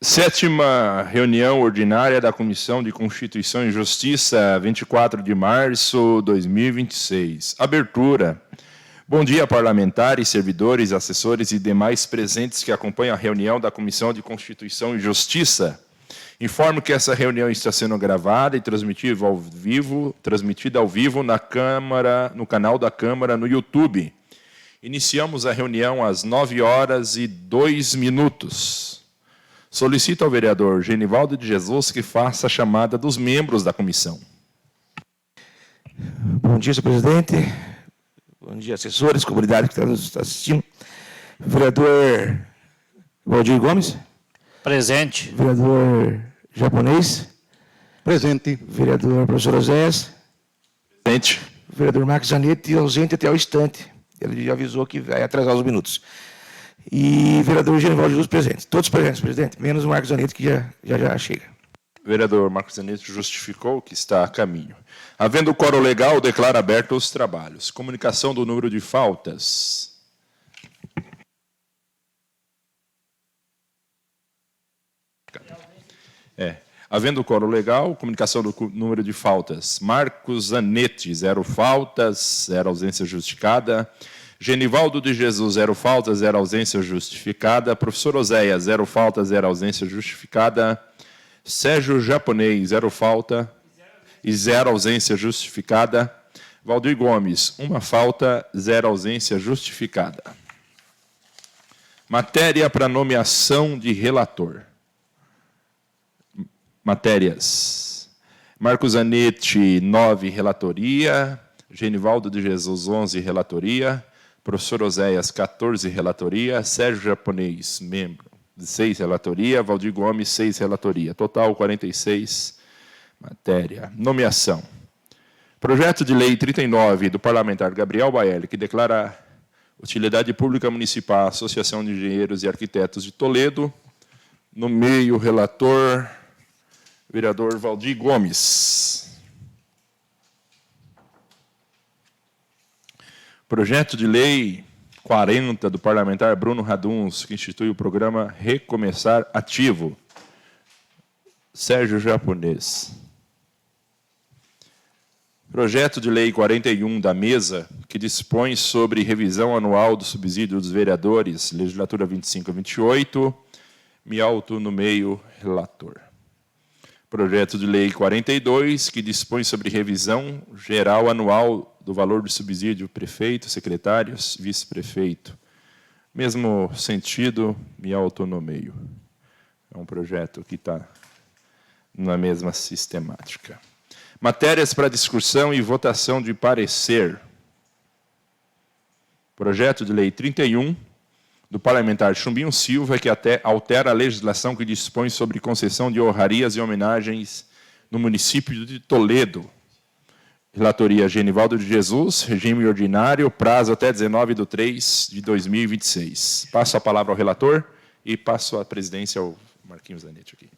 Sétima reunião ordinária da Comissão de Constituição e Justiça, 24 de março de 2026. Abertura. Bom dia, parlamentares, servidores, assessores e demais presentes que acompanham a reunião da Comissão de Constituição e Justiça. Informo que essa reunião está sendo gravada e transmitida ao vivo na Câmara, no canal da Câmara no YouTube. Iniciamos a reunião às 9h02. Solicito ao vereador Genivaldo de Jesus que faça a chamada dos membros da comissão. Bom dia, senhor presidente. Bom dia, assessores, comunidade que está nos assistindo. Vereador Valdir Gomes. Presente. Vereador Japonês. Presente. Vereador professor Oséias. Presente. Vereador Marcos Zanetti, ausente até o instante. Ele já avisou que vai atrasar os minutos. E vereador Genivaldo de Jesus presente. Todos presentes, presidente, menos o Marcos Zanetti, que já chega. Vereador Marcos Zanetti justificou que está a caminho. Havendo quórum legal, declaro aberto os trabalhos. Comunicação do número de faltas. Havendo quórum legal, comunicação do número de faltas. Marcos Zanetti, 0 faltas, 0 ausência justificada. Genivaldo de Jesus, 0 faltas, 0 ausência justificada. Professor Oséias, 0 faltas, 0 ausência justificada. Sérgio Japonês, 0 falta e 0 ausência justificada. Valdir Gomes, 1 falta, 0 ausência justificada. Matéria para nomeação de relator. Matérias. Marcos Zanetti, 9, relatoria. Genivaldo de Jesus, 11, relatoria. Professor Oséias, 14, relatoria. Sérgio Japonês, membro, 6, relatoria. Valdir Gomes, 6, relatoria. Total, 46, matéria. Nomeação. Projeto de lei 39 do parlamentar Gabriel Baelli, que declara utilidade pública municipal, Associação de Engenheiros e Arquitetos de Toledo. No meio, relator, vereador Valdir Gomes. Projeto de lei 40 do parlamentar Bruno Raduns, que institui o programa Recomeçar Ativo. Sérgio Japonês. Projeto de lei 41 da mesa, que dispõe sobre revisão anual do subsídio dos vereadores, legislatura 25 a 28. Me autonomeio relator. Projeto de lei 42, que dispõe sobre revisão geral anual do valor do subsídio prefeito, secretários, vice-prefeito. Mesmo sentido, me autonomeio. É um projeto que está na mesma sistemática. Matérias para discussão e votação de parecer. Projeto de lei 31, do parlamentar Chumbinho Silva, que até altera a legislação que dispõe sobre concessão de honrarias e homenagens no município de Toledo. Relatoria Genivaldo de Jesus, regime ordinário, prazo até 19/3/2026. Passo a palavra ao relator e passo a presidência ao Marquinhos Zanetti aqui.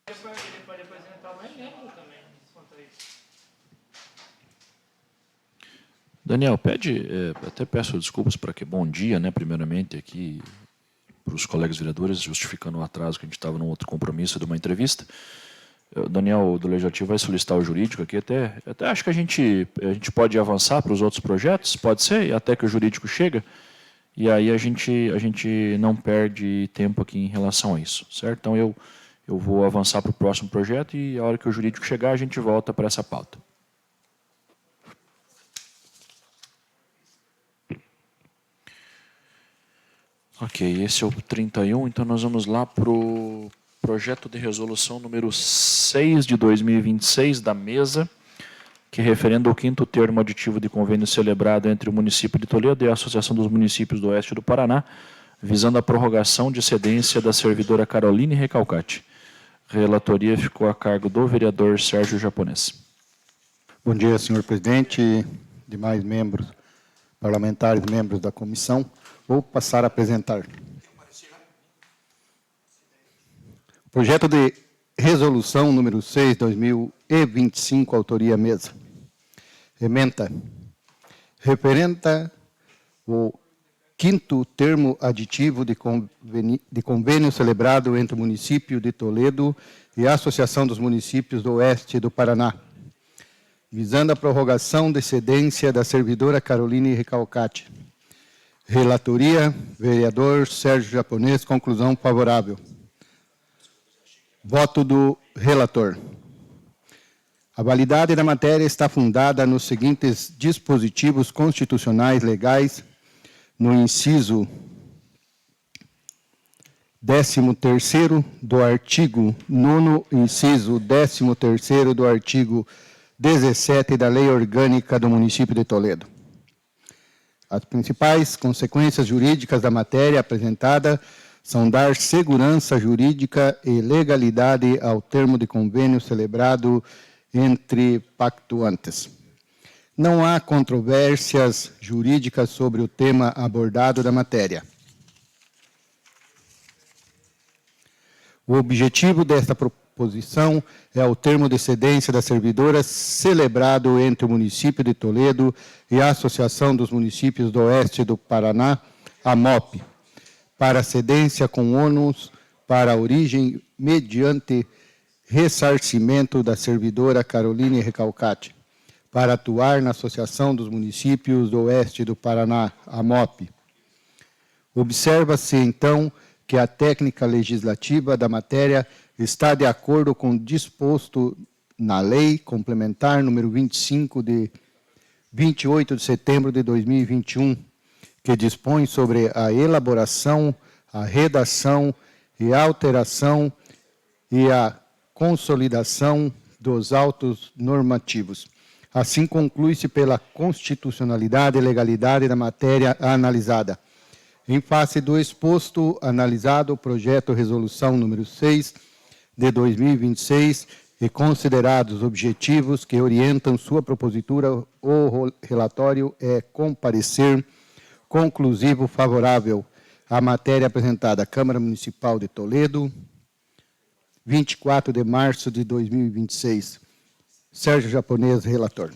Ele pode apresentar o membro também, quanto a isso. Daniel, até peço desculpas para que bom dia, né, primeiramente aqui para os colegas vereadores, justificando o atraso que a gente estava num outro compromisso de uma entrevista. O Daniel do Legislativo vai solicitar o jurídico aqui, até acho que a gente pode avançar para os outros projetos, pode ser, até que o jurídico chega, e aí a gente não perde tempo aqui em relação a isso, certo? Então eu vou avançar para o próximo projeto e a hora que o jurídico chegar a gente volta para essa pauta. Ok, esse é o 31, então nós vamos lá para o projeto de resolução número 6 de 2026 da mesa, que referenda o 5º termo aditivo de convênio celebrado entre o município de Toledo e a Associação dos Municípios do Oeste do Paraná, visando a prorrogação de cedência da servidora Caroline Recalcati. Relatoria ficou a cargo do vereador Sérgio Japonês. Bom dia, senhor presidente, demais membros parlamentares, membros da comissão. Vou passar a apresentar. Projeto de resolução número 6, 2025, autoria mesa. Ementa. Referenda o 5º termo aditivo de convênio celebrado entre o município de Toledo e a Associação dos Municípios do Oeste do Paraná, visando a prorrogação de cedência da servidora Caroline Recalcati. Relatoria, vereador Sérgio Japonês, conclusão favorável. Voto do relator. A validade da matéria está fundada nos seguintes dispositivos constitucionais legais, no inciso 13º do artigo 9º, inciso 13º do artigo 17 da Lei Orgânica do Município de Toledo. As principais consequências jurídicas da matéria apresentada são dar segurança jurídica e legalidade ao termo de convênio celebrado entre pactuantes. Não há controvérsias jurídicas sobre o tema abordado da matéria. O objetivo desta proposição é o termo de cedência da servidora celebrado entre o município de Toledo e a Associação dos Municípios do Oeste do Paraná, AMOP, para cedência com ônus para a origem mediante ressarcimento da servidora Caroline Recalcati, para atuar na Associação dos Municípios do Oeste do Paraná, AMOP. Observa-se, então, que a técnica legislativa da matéria está de acordo com o disposto na Lei Complementar número 25, de 28 de setembro de 2021, que dispõe sobre a elaboração, a redação e a alteração e a consolidação dos autos normativos. Assim, conclui-se pela constitucionalidade e legalidade da matéria analisada. Em face do exposto, analisado o projeto de resolução número 6 de 2026 e considerados os objetivos que orientam sua propositura, o relatório é comparecer conclusivo favorável à matéria apresentada à Câmara Municipal de Toledo, 24 de março de 2026. Sérgio Japonês, relator.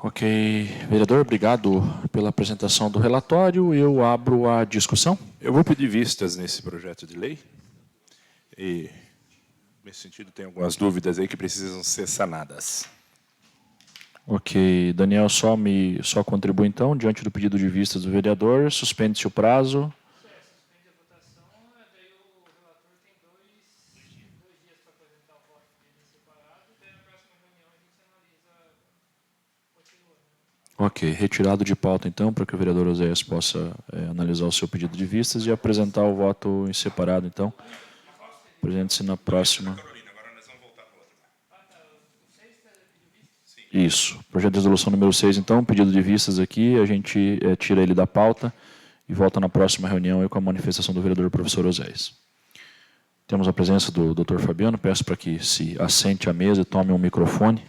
Ok, vereador, obrigado pela apresentação do relatório. Eu abro a discussão. Eu vou pedir vistas nesse projeto de lei. E, nesse sentido, tem algumas dúvidas aí que precisam ser sanadas. Ok, Daniel só contribui, então, diante do pedido de vistas do vereador. Suspende-se o prazo. Suspende a votação, daí o relator tem dois dias para apresentar o voto dele separado, e daí na próxima reunião a gente analisa, continua. Ok, retirado de pauta, então, para que o vereador Oséias possa analisar o seu pedido de vistas e apresentar o voto em separado, então. Apresente-se na próxima. Isso. Projeto de resolução número 6, então, pedido de vistas aqui, a gente tira ele da pauta e volta na próxima reunião com a manifestação do vereador professor Oséias. Temos a presença do Dr. Fabiano, peço para que se assente à mesa e tome um microfone.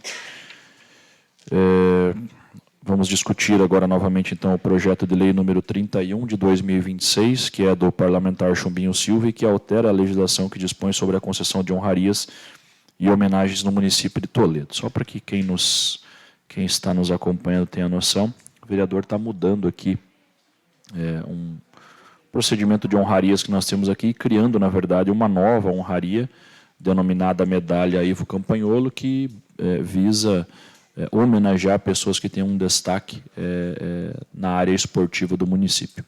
Vamos discutir agora novamente, então, o projeto de lei número 31 de 2026, que é do parlamentar Chumbinho Silva e que altera a legislação que dispõe sobre a concessão de honrarias e homenagens no município de Toledo. Só para que quem está nos acompanhando tenha noção, o vereador está mudando aqui um procedimento de honrarias que nós temos aqui, criando, na verdade, uma nova honraria, denominada Medalha Ivo Campagnolo, que visa homenagear pessoas que têm um destaque na área esportiva do município.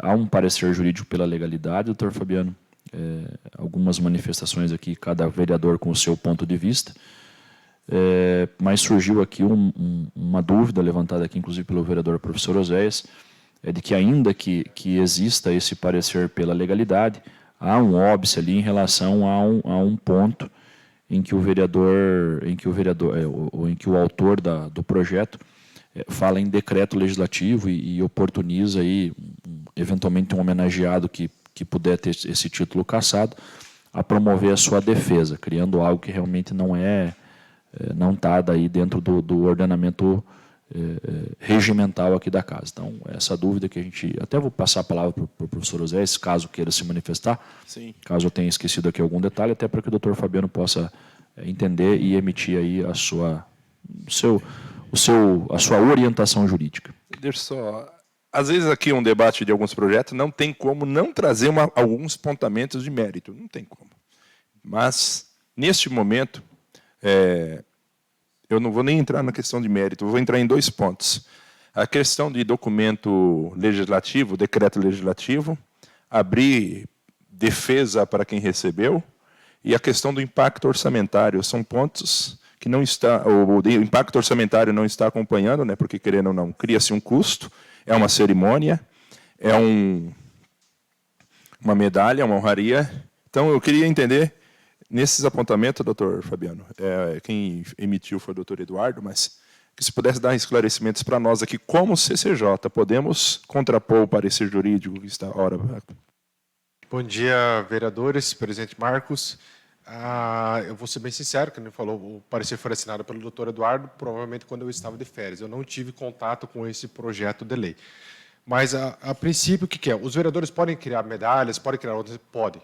Há um parecer jurídico pela legalidade, doutor Fabiano, algumas manifestações aqui, cada vereador com o seu ponto de vista, mas surgiu aqui uma dúvida levantada aqui, inclusive pelo vereador professor Oséias, de que ainda que exista esse parecer pela legalidade, há um óbice ali em relação a um ponto em que o autor do projeto fala em decreto legislativo e oportuniza aí eventualmente um homenageado que puder ter esse título cassado a promover a sua defesa, criando algo que realmente não está daí dentro do ordenamento regimental aqui da casa. Então, essa dúvida que a gente... Até vou passar a palavra para o professor Oséias, caso queira se manifestar, Sim. Caso eu tenha esquecido aqui algum detalhe, até para que o doutor Fabiano possa entender e emitir aí a sua orientação jurídica. Deixa só... Às vezes aqui um debate de alguns projetos não tem como não trazer alguns pontamentos de mérito, não tem como. Mas, neste momento, eu não vou nem entrar na questão de mérito, vou entrar em 2 pontos. A questão de documento legislativo, decreto legislativo, abrir defesa para quem recebeu, e a questão do impacto orçamentário. São pontos que não está, o impacto orçamentário não está acompanhando, né, porque, querendo ou não, cria-se um custo, é uma cerimônia, é uma medalha, uma honraria. Então, eu queria entender... Nesses apontamentos, doutor Fabiano, quem emitiu foi o doutor Eduardo, mas que se pudesse dar esclarecimentos para nós aqui, como CCJ, podemos contrapor o parecer jurídico que está... Bom dia, vereadores, presidente Marcos. Eu vou ser bem sincero, que ele falou, o parecer foi assinado pelo doutor Eduardo, provavelmente quando eu estava de férias. Eu não tive contato com esse projeto de lei. Mas, a princípio, o que é? Os vereadores podem criar medalhas, podem criar outras? Podem.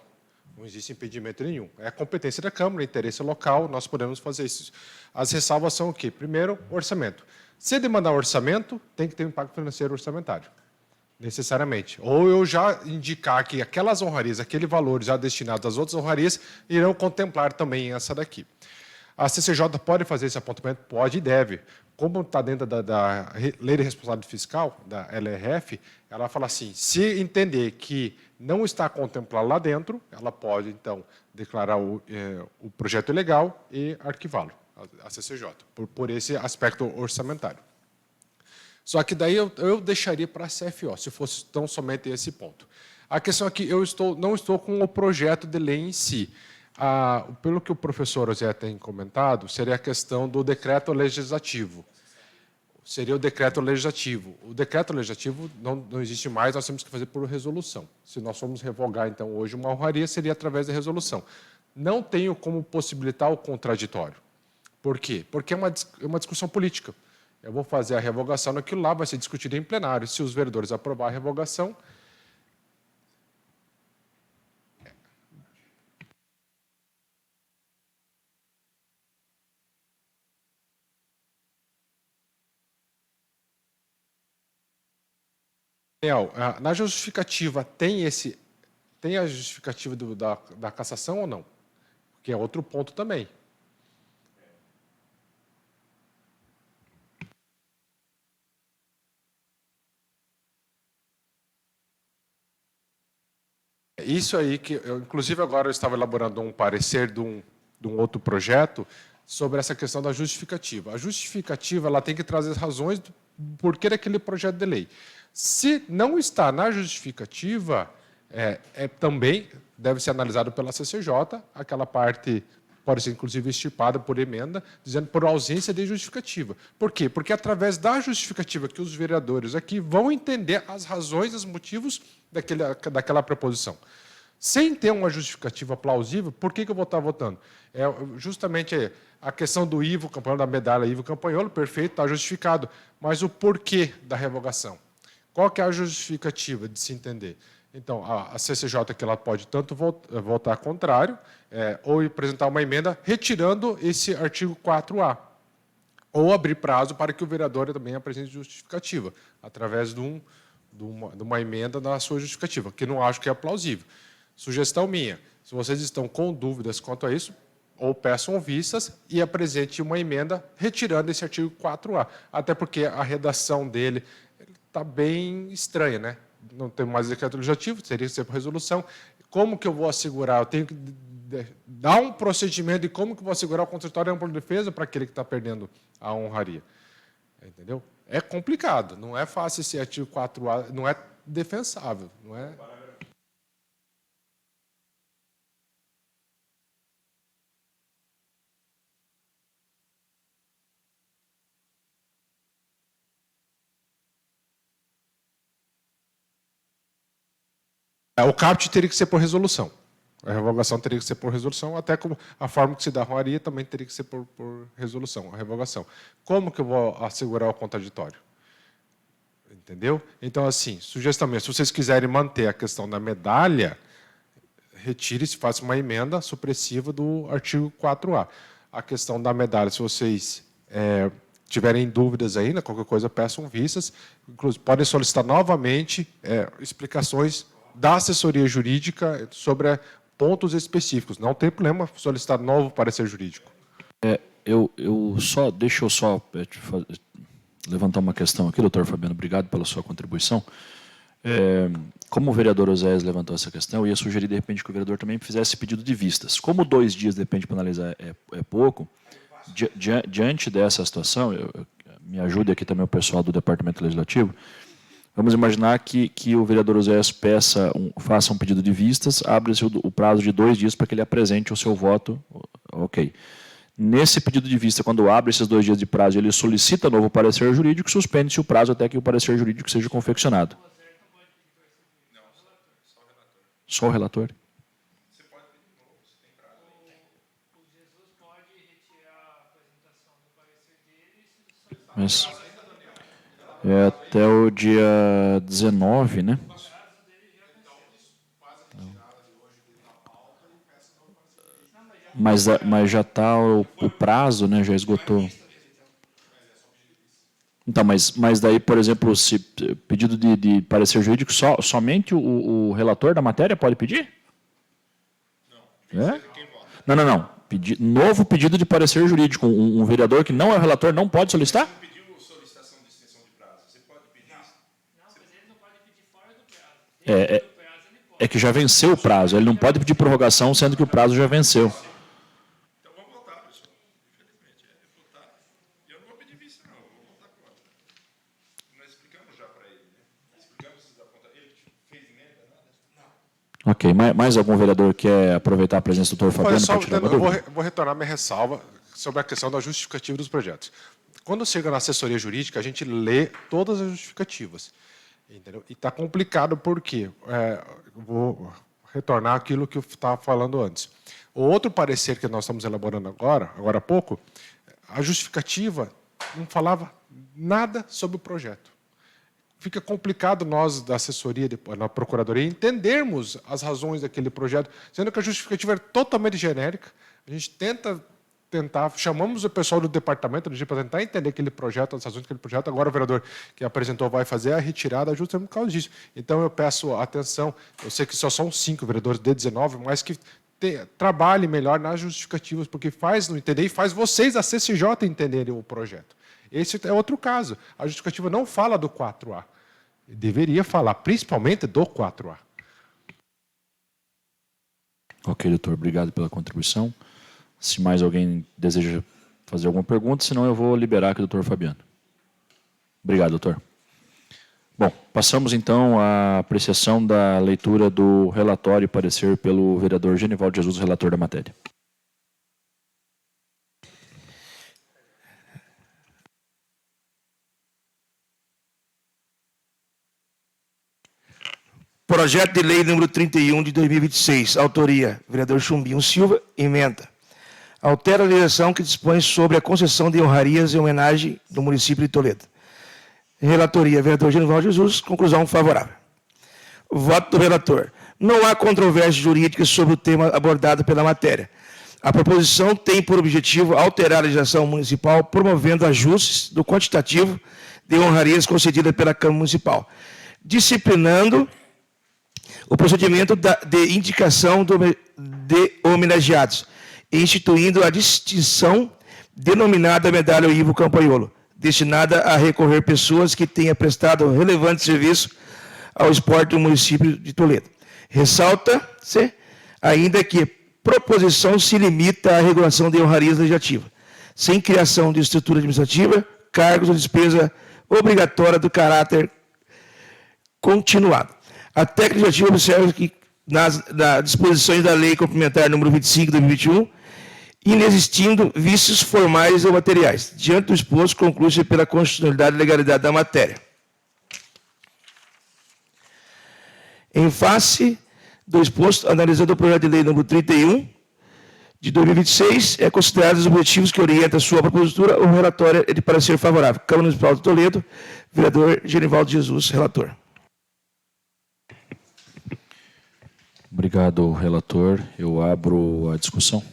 Não existe impedimento nenhum. É a competência da Câmara, interesse local, nós podemos fazer isso. As ressalvas são o quê? Primeiro, orçamento. Se demandar orçamento, tem que ter um impacto financeiro orçamentário, necessariamente. Ou eu já indicar que aquelas honrarias, aquele valor já destinado às outras honrarias, irão contemplar também essa daqui. A CCJ pode fazer esse apontamento? Pode e deve. Como está dentro da Lei de Responsabilidade Fiscal, da LRF, ela fala assim, se entender que não está contemplado lá dentro, ela pode, então, declarar o projeto ilegal e arquivá-lo, a CCJ, por esse aspecto orçamentário. Só que daí eu deixaria para a CFO, se fosse tão somente esse ponto. A questão é que eu não estou com o projeto de lei em si. Pelo que o professor Zé tem comentado, seria a questão do decreto legislativo. Seria o decreto legislativo. O decreto legislativo não existe mais, nós temos que fazer por resolução. Se nós formos revogar, então, hoje uma honraria, seria através da resolução. Não tenho como possibilitar o contraditório. Por quê? Porque é uma discussão política. Eu vou fazer a revogação naquilo lá, vai ser discutido em plenário. Se os vereadores aprovar a revogação, na justificativa tem a justificativa da cassação ou não? Que é outro ponto também. Isso aí que inclusive agora eu estava elaborando um parecer de um outro projeto sobre essa questão da justificativa. A justificativa ela tem que trazer as razões do porquê daquele projeto de lei. Se não está na justificativa, também deve ser analisado pela CCJ, aquela parte pode ser inclusive extirpada por emenda, dizendo por ausência de justificativa. Por quê? Porque através da justificativa que os vereadores aqui vão entender as razões, os motivos daquela proposição. Sem ter uma justificativa plausível, por que eu vou estar votando? É justamente a questão do Ivo Campanholo, da medalha Ivo Campanholo, perfeito, está justificado. Mas o porquê da revogação? Qual que é a justificativa de se entender? Então, a CCJ que ela pode tanto votar contrário, ou apresentar uma emenda retirando esse artigo 4A, ou abrir prazo para que o vereador também apresente justificativa, através de uma emenda na sua justificativa, que não acho que é plausível. Sugestão minha, se vocês estão com dúvidas quanto a isso, ou peçam vistas e apresente uma emenda retirando esse artigo 4A, até porque a redação dele está bem estranha, né? Não tem mais decreto legislativo, teria que ser por resolução. Como que eu vou assegurar? Eu tenho que dar um procedimento de como que eu vou assegurar o contraditório ampla de defesa para aquele que está perdendo a honraria. Entendeu? É complicado, não é fácil esse artigo 4A, não é defensável, não é... O CAPT teria que ser por resolução. A revogação teria que ser por resolução, até como a forma que se dá a honraria também teria que ser por resolução, a revogação. Como que eu vou assegurar o contraditório? Entendeu? Então, assim, sugestão minha, se vocês quiserem manter a questão da medalha, retire-se, faça uma emenda supressiva do artigo 4A. A questão da medalha, se vocês tiverem dúvidas ainda, qualquer coisa, peçam vistas. Inclusive, podem solicitar novamente explicações da assessoria jurídica sobre pontos específicos. Não tem problema solicitar novo parecer jurídico. Deixa eu só levantar uma questão aqui, doutor Fabiano, obrigado pela sua contribuição. Como o vereador Oséias levantou essa questão, eu ia sugerir, de repente, que o vereador também fizesse pedido de vistas. Como 2 dias, de repente, para analisar é pouco, diante dessa situação, me ajude aqui também o pessoal do Departamento Legislativo, vamos imaginar que o vereador Oséias faça um pedido de vistas, abre-se o prazo de 2 dias para que ele apresente o seu voto. Ok. Nesse pedido de vista, quando abre esses 2 dias de prazo, ele solicita novo parecer jurídico, suspende-se o prazo até que o parecer jurídico seja confeccionado. Só o relator? O Jesus pode retirar a apresentação do parecer dele e Mas é até o dia 19, né? Mas já está o prazo, né? Já esgotou. Então, mas daí, por exemplo, se pedido de parecer jurídico, somente o relator da matéria pode pedir? Não. Não. Novo pedido de parecer jurídico. Um vereador que não é relator não pode solicitar? É que já venceu o prazo. Ele não pode pedir prorrogação, sendo que o prazo já venceu. Então vamos votar, pessoal. Infelizmente, votar. E eu não vou pedir vista, não. Eu vou votar contra. Nós explicamos já para ele, né? Explicamos ele fez emenda, nada? Não. Ok. Mais algum vereador quer aproveitar a presença do doutor Fabiano para tirar uma dúvida? Eu vou retornar minha ressalva sobre a questão da justificativa dos projetos. Quando chega na assessoria jurídica, a gente lê todas as justificativas. Entendeu? E está complicado porque vou retornar aquilo que eu estava falando antes. O outro parecer que nós estamos elaborando agora há pouco, a justificativa não falava nada sobre o projeto. Fica complicado nós, da assessoria, na procuradoria, entendermos as razões daquele projeto, sendo que a justificativa é totalmente genérica. A gente chamamos o pessoal do departamento para tentar entender aquele projeto, as razões daquele projeto. Agora o vereador que apresentou vai fazer a retirada justamente por causa disso. Então eu peço atenção, eu sei que só são 5 vereadores de 19, mas que trabalhe melhor nas justificativas, porque faz não entender e faz vocês, a CCJ, entenderem o projeto. Esse é outro caso. A justificativa não fala do 4A. Deveria falar, principalmente do 4A. Ok, doutor. Obrigado pela contribuição. Se mais alguém deseja fazer alguma pergunta, senão eu vou liberar aqui o doutor Fabiano. Obrigado, doutor. Bom, passamos então à apreciação da leitura do relatório e parecer pelo vereador Genivaldo Jesus, relator da matéria. Projeto de Lei número 31 de 2026, autoria, vereador Chumbinho Silva, emenda. Altera a legislação que dispõe sobre a concessão de honrarias em homenagem do município de Toledo. Relatoria, vereador Genivaldo Jesus, conclusão favorável. Voto do relator. Não há controvérsia jurídica sobre o tema abordado pela matéria. A proposição tem por objetivo alterar a legislação municipal, promovendo ajustes do quantitativo de honrarias concedidas pela Câmara Municipal, disciplinando o procedimento de indicação de homenageados, instituindo a distinção denominada Medalha Ivo Campaiolo, destinada a recorrer pessoas que tenham prestado relevante serviço ao esporte do município de Toledo. Ressalta-se ainda que proposição se limita à regulação de honrarias legislativas, sem criação de estrutura administrativa, cargos ou despesa obrigatória do caráter continuado. A técnica legislativa observa que nas disposições da Lei Complementar número 25 de 2021, inexistindo vícios formais ou materiais. Diante do exposto, conclui-se pela constitucionalidade e legalidade da matéria. Em face do exposto, analisando o projeto de lei número 31 de 2026, é considerado os objetivos que orientam a sua propositura, o relatório é de parecer favorável. Câmara Municipal de Toledo, vereador Genivaldo Jesus, relator. Obrigado, relator. Eu abro a discussão.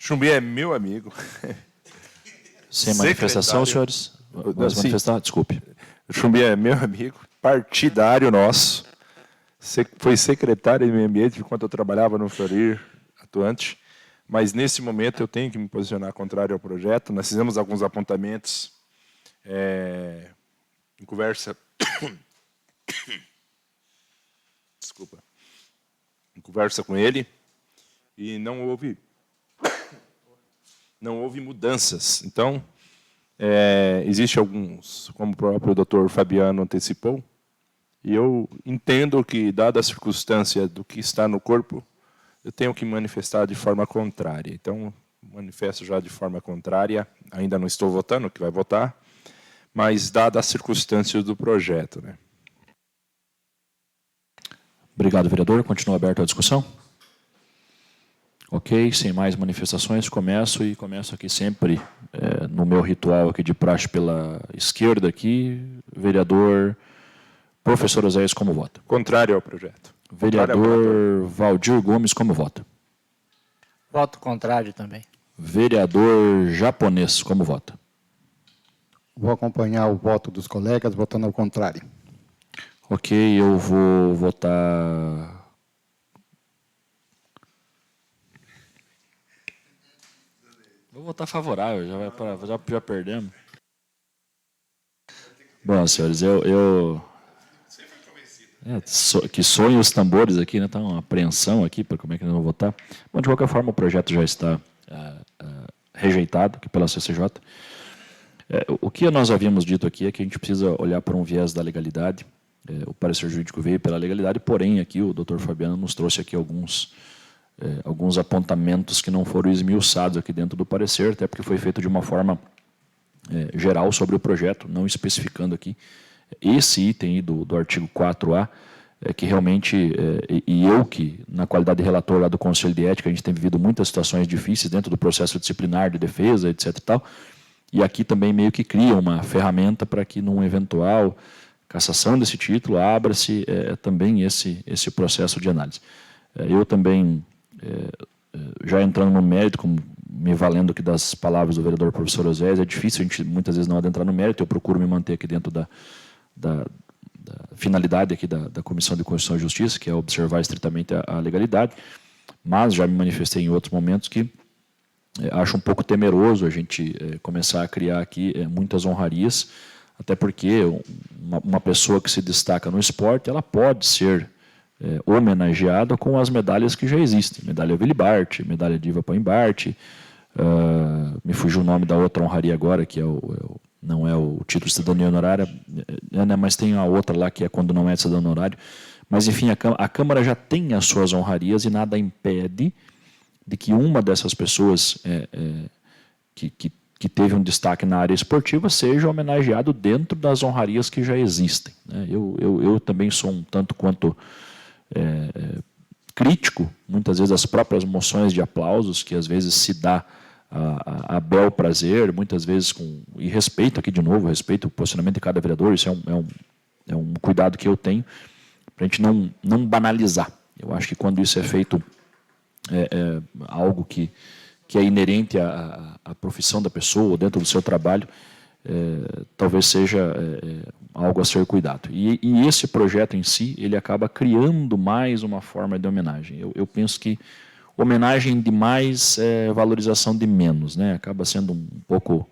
Chumbinho é meu amigo. Sem manifestação, Secretário. senhores? Mas Sim. manifestar? Desculpe. Chumbinho é meu amigo, partidário nosso. Foi secretário de meio ambiente enquanto eu trabalhava no Florir, atuante. Mas, nesse momento, eu tenho que me posicionar contrário ao projeto. Nós fizemos alguns apontamentos em conversa... Desculpa. Em conversa com ele, e não houve mudanças. Então, existe alguns, como o próprio doutor Fabiano antecipou, e eu entendo que, dada a circunstância do que está no corpo, eu tenho que manifestar de forma contrária. Então, manifesto já de forma contrária, ainda não estou votando, que vai votar, mas dada as circunstâncias do projeto, né? Obrigado, vereador. Continua aberta a discussão. Ok, sem mais manifestações, começo aqui sempre no meu ritual aqui de praxe pela esquerda aqui, vereador professor Oséias, como vota? Contrário ao projeto. Vereador Valdir Gomes, como vota? Voto contrário também. Vereador Japonês, como vota? Vou acompanhar o voto dos colegas, votando ao contrário. Ok, eu vou votar... Vou votar favorável, já perdemos. Bom, senhores, que sonham os tambores aqui, né? Tá uma apreensão aqui para como é que nós vamos votar. Bom, de qualquer forma, o projeto já está rejeitado aqui pela CCJ. O que nós havíamos dito aqui é que a gente precisa olhar para um viés da legalidade. O parecer jurídico veio pela legalidade, porém, aqui o doutor Fabiano nos trouxe aqui alguns apontamentos que não foram esmiuçados aqui dentro do parecer, até porque foi feito de uma forma geral sobre o projeto, não especificando aqui esse item aí do artigo 4A, que realmente, e eu que, na qualidade de relator lá do Conselho de Ética, a gente tem vivido muitas situações difíceis dentro do processo disciplinar de defesa, etc. e tal, e aqui também meio que cria uma ferramenta para que, num eventual cassação desse título, abra-se também esse processo de análise. Eu também, já entrando no mérito, me valendo aqui das palavras do vereador professor Oséias, é difícil a gente muitas vezes não adentrar no mérito, eu procuro me manter aqui dentro da finalidade aqui da Comissão de Constituição e Justiça, que é observar estritamente a legalidade, mas já me manifestei em outros momentos que acho um pouco temeroso a gente começar a criar aqui muitas honrarias, até porque uma pessoa que se destaca no esporte, ela pode ser homenageada com as medalhas que já existem. Medalha Willy Bart, medalha Diva Poimbart, me fugiu o nome da outra honraria agora, que não é o título de cidadania honorária, mas tem a outra lá que é quando não é cidadão honorário. Mas, enfim, a Câmara já tem as suas honrarias e nada impede de que uma dessas pessoas que que teve um destaque na área esportiva seja homenageado dentro das honrarias que já existem, né? Eu também sou um tanto quanto crítico, muitas vezes, das próprias moções de aplausos, que às vezes se dá a bel prazer, muitas vezes e respeito aqui de novo, respeito o posicionamento de cada vereador, isso é um cuidado que eu tenho, para a gente não banalizar. Eu acho que quando isso é feito, algo que é inerente à profissão da pessoa, dentro do seu trabalho, talvez seja algo a ser cuidado. E esse projeto em si, ele acaba criando mais uma forma de homenagem. Eu penso que homenagem de mais é valorização de menos, né? Acaba sendo um pouco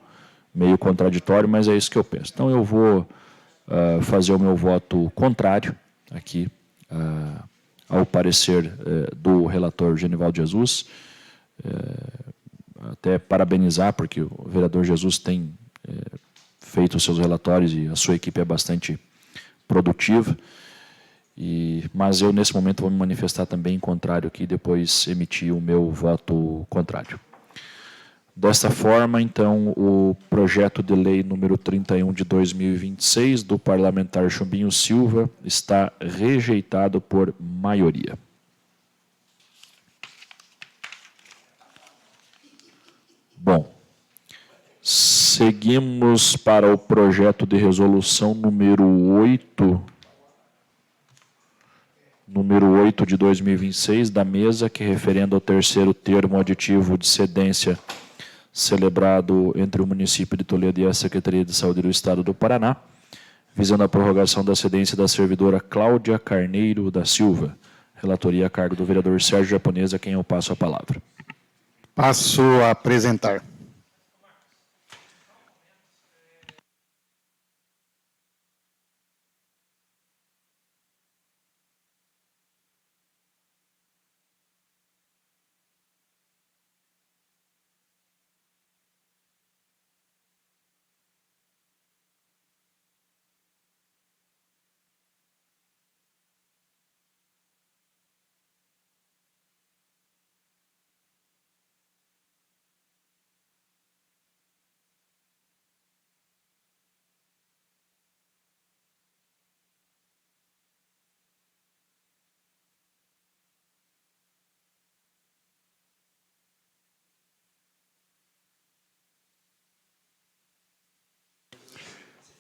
meio contraditório, mas é isso que eu penso. Então, eu vou fazer o meu voto contrário aqui ao parecer do relator Genivaldo Jesus. Até parabenizar, porque o vereador Jesus tem feito os seus relatórios e a sua equipe é bastante produtiva. Mas eu, nesse momento, vou me manifestar também em contrário aqui e depois emitir o meu voto contrário. Desta forma, então, o projeto de lei número 31 de 2026 do parlamentar Chumbinho Silva está rejeitado por maioria. Bom, seguimos para o projeto de resolução número 8 de 2026 da mesa, que referenda ao terceiro termo aditivo de cedência celebrado entre o município de Toledo e a Secretaria de Saúde do Estado do Paraná, visando a prorrogação da cedência da servidora Cláudia Carneiro da Silva. Relatoria a cargo do vereador Sérgio Japonês, a quem eu passo a palavra. Passo a apresentar.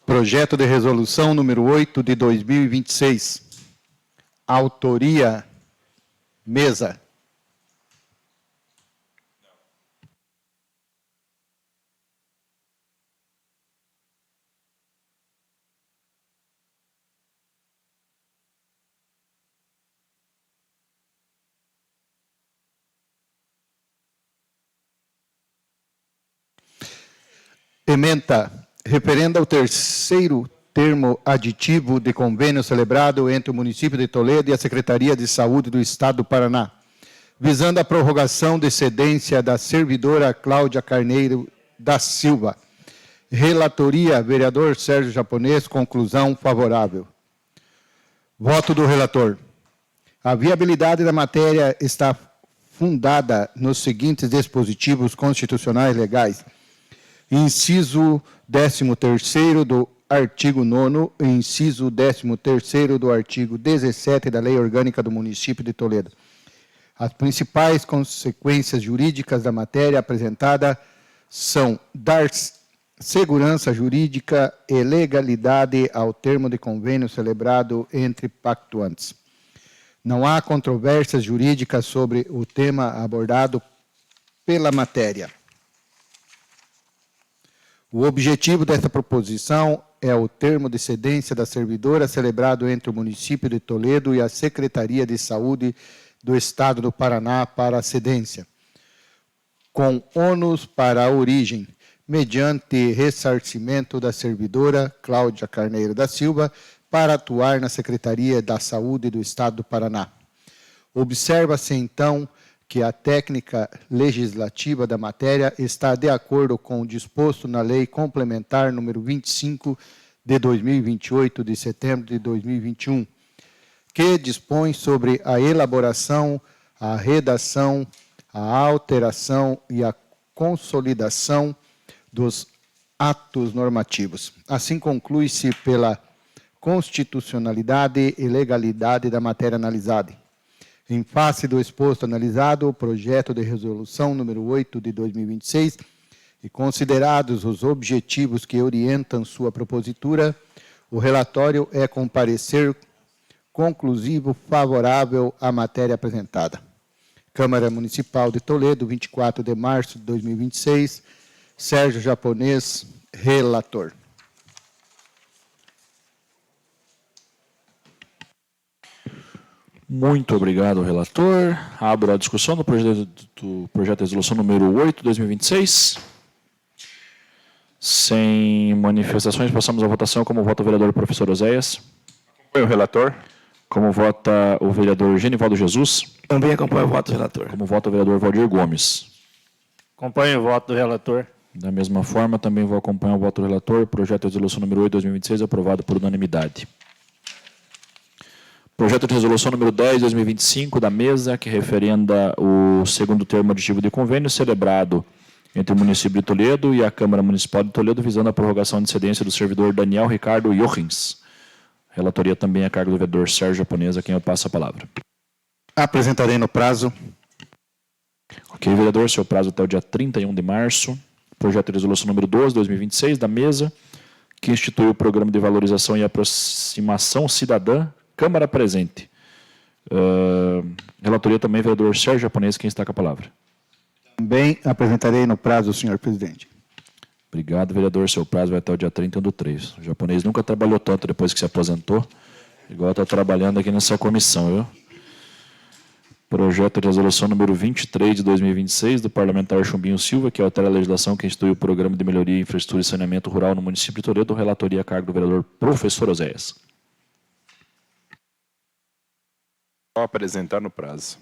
Projeto de resolução número 8 de 2026. Autoria, mesa. Ementa. Referenda ao terceiro termo aditivo de convênio celebrado entre o município de Toledo e a Secretaria de Saúde do Estado do Paraná, visando a prorrogação de cedência da servidora Cláudia Carneiro da Silva. Relatoria, vereador Sérgio Japonês, conclusão favorável. Voto do relator. A viabilidade da matéria está fundada nos seguintes dispositivos constitucionais legais. Inciso 13º do artigo 9º e inciso 13º do artigo 17 da Lei Orgânica do Município de Toledo. As principais consequências jurídicas da matéria apresentada são dar segurança jurídica e legalidade ao termo de convênio celebrado entre pactuantes. Não há controvérsias jurídicas sobre o tema abordado pela matéria. O objetivo desta proposição é o termo de cedência da servidora celebrado entre o município de Toledo e a Secretaria de Saúde do Estado do Paraná para a cedência, com ônus para a origem, mediante ressarcimento da servidora Cláudia Carneiro da Silva, para atuar na Secretaria da Saúde do Estado do Paraná. Observa-se, então, que a técnica legislativa da matéria está de acordo com o disposto na Lei Complementar número 25 de 2028, de setembro de 2021, que dispõe sobre a elaboração, a redação, a alteração e a consolidação dos atos normativos. Assim conclui-se pela constitucionalidade e legalidade da matéria analisada. Em face do exposto analisado, o projeto de resolução número 8 de 2026 e considerados os objetivos que orientam sua propositura, o relatório é com parecer conclusivo favorável à matéria apresentada. Câmara Municipal de Toledo, 24 de março de 2026, Sérgio Japonês, relator. Muito obrigado, relator. Abro a discussão do projeto de resolução número 8, 2026. Sem manifestações, passamos à votação. Como vota o vereador professor Oséias? Acompanho o relator. Como vota o vereador Genivaldo Jesus? Também acompanho o voto do relator. Como vota o vereador Valdir Gomes? Acompanho o voto do relator. Da mesma forma, também vou acompanhar o voto do relator. Projeto de resolução número 8, 2026, aprovado por unanimidade. Projeto de resolução número 10, 2025, da mesa, que referenda o segundo termo aditivo de convênio celebrado entre o município de Toledo e a Câmara Municipal de Toledo, visando a prorrogação de cedência do servidor Daniel Ricardo Jochins. Relatoria também a cargo do vereador Sérgio Japonês, a quem eu passo a palavra. Apresentarei no prazo. Ok, vereador, seu prazo até o dia 31 de março. Projeto de resolução número 12, 2026, da mesa, que institui o Programa de Valorização e Aproximação Cidadã, Câmara presente. Relatoria também, vereador Sérgio Japonês, quem está com a palavra. Também apresentarei no prazo, senhor presidente. Obrigado, vereador. Seu prazo vai até o dia 31/3. O japonês nunca trabalhou tanto depois que se aposentou, igual está trabalhando aqui nessa comissão, viu? Projeto de resolução número 23 de 2026, do parlamentar Chumbinho Silva, que altera a legislação que institui o Programa de Melhoria, Infraestrutura e Saneamento Rural no município de Toledo. Relatoria a cargo do vereador professor Oséias. Vou apresentar no prazo.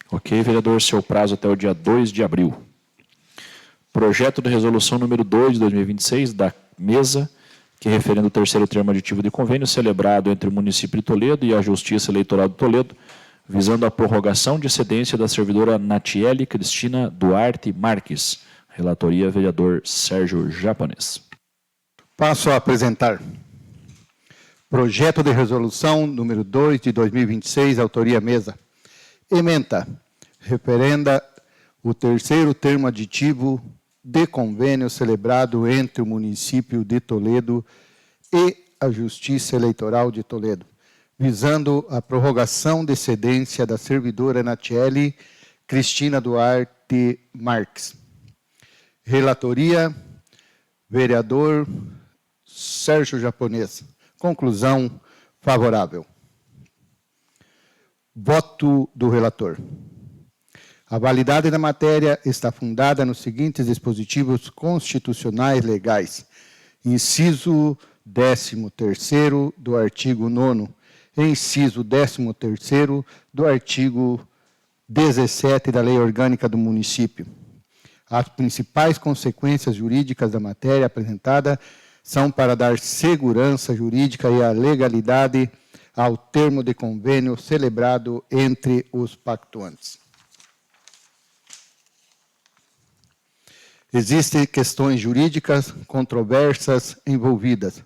Ok, vereador, seu prazo até o dia 2 de abril. Projeto de resolução número 2 de 2026, da mesa, que referenda o terceiro termo aditivo de convênio celebrado entre o município de Toledo e a Justiça Eleitoral de Toledo, visando a prorrogação de cedência da servidora Natiele Cristina Duarte Marques. Relatoria, vereador Sérgio Japonês. Passo a apresentar. Projeto de resolução número 2 de 2026, autoria mesa. Ementa, referenda o terceiro termo aditivo de convênio celebrado entre o município de Toledo e a Justiça Eleitoral de Toledo, visando a prorrogação de cedência da servidora Natiele Cristina Duarte Marques. Relatoria, vereador Sérgio Japonês. Conclusão favorável. Voto do relator. A validade da matéria está fundada nos seguintes dispositivos constitucionais legais. Inciso 13º do artigo 9º, e inciso 13º do artigo 17 da Lei Orgânica do Município. As principais consequências jurídicas da matéria apresentada são para dar segurança jurídica e a legalidade ao termo de convênio celebrado entre os pactuantes. Existem questões jurídicas controversas envolvidas,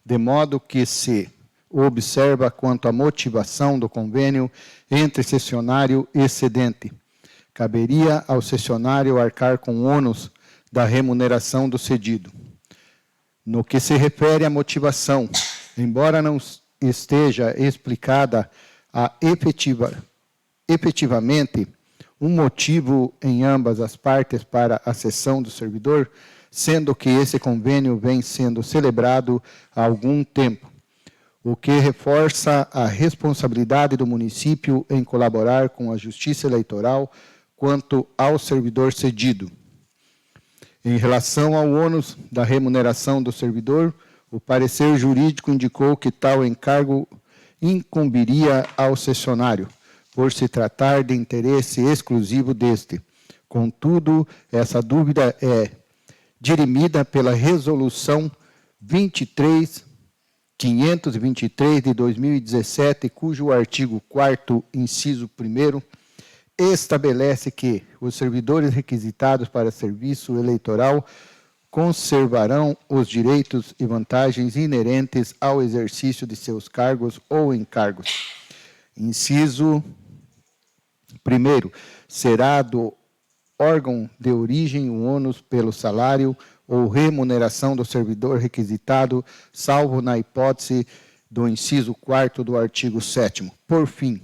de modo que se observa quanto à motivação do convênio entre cessionário e cedente. Caberia ao cessionário arcar com o ônus da remuneração do cedido. No que se refere à motivação, embora não esteja explicada efetivamente um motivo em ambas as partes para a cessão do servidor, sendo que esse convênio vem sendo celebrado há algum tempo, o que reforça a responsabilidade do município em colaborar com a Justiça Eleitoral quanto ao servidor cedido. Em relação ao ônus da remuneração do servidor, o parecer jurídico indicou que tal encargo incumbiria ao cessionário, por se tratar de interesse exclusivo deste. Contudo, essa dúvida é dirimida pela Resolução 523 de 2017, cujo artigo 4º, inciso 1º, estabelece que os servidores requisitados para serviço eleitoral conservarão os direitos e vantagens inerentes ao exercício de seus cargos ou encargos. Inciso 1º, será do órgão de origem o ônus pelo salário ou remuneração do servidor requisitado, salvo na hipótese do inciso 4º do artigo 7º. Por fim,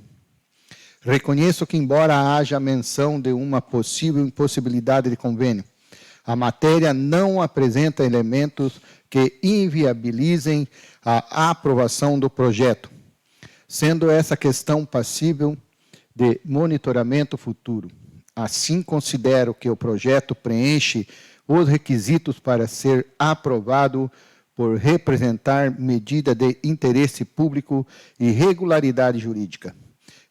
reconheço que, embora haja menção de uma possível impossibilidade de convênio, a matéria não apresenta elementos que inviabilizem a aprovação do projeto, sendo essa questão passível de monitoramento futuro. Assim, considero que o projeto preenche os requisitos para ser aprovado por representar medida de interesse público e regularidade jurídica.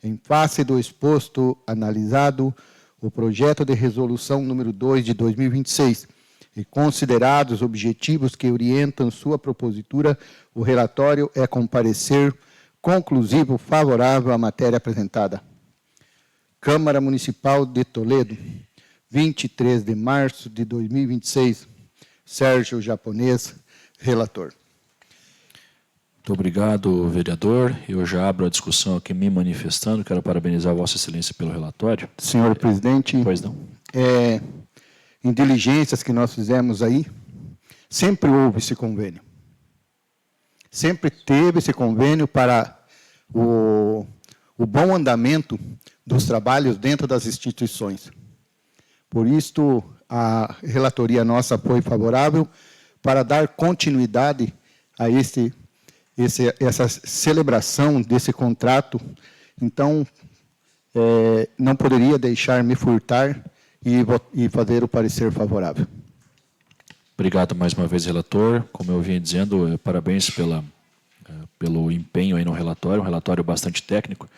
Em face do exposto analisado, o projeto de resolução número 2 de 2026 e considerados os objetivos que orientam sua propositura, o relatório é com parecer conclusivo favorável à matéria apresentada. Câmara Municipal de Toledo, 23 de março de 2026. Sérgio Japonês, relator. Muito obrigado, vereador. Eu já abro a discussão aqui me manifestando. Quero parabenizar Vossa Excelência pelo relatório. Senhor presidente, Pois não. Em diligências que nós fizemos aí, sempre houve esse convênio. Sempre teve esse convênio para o bom andamento dos trabalhos dentro das instituições. Por isto, a relatoria nossa foi favorável para dar continuidade a essa celebração desse contrato. Então, não poderia deixar me furtar e fazer o parecer favorável. Obrigado mais uma vez, relator. Como eu vinha dizendo, parabéns pelo empenho aí no relatório, um relatório bastante técnico.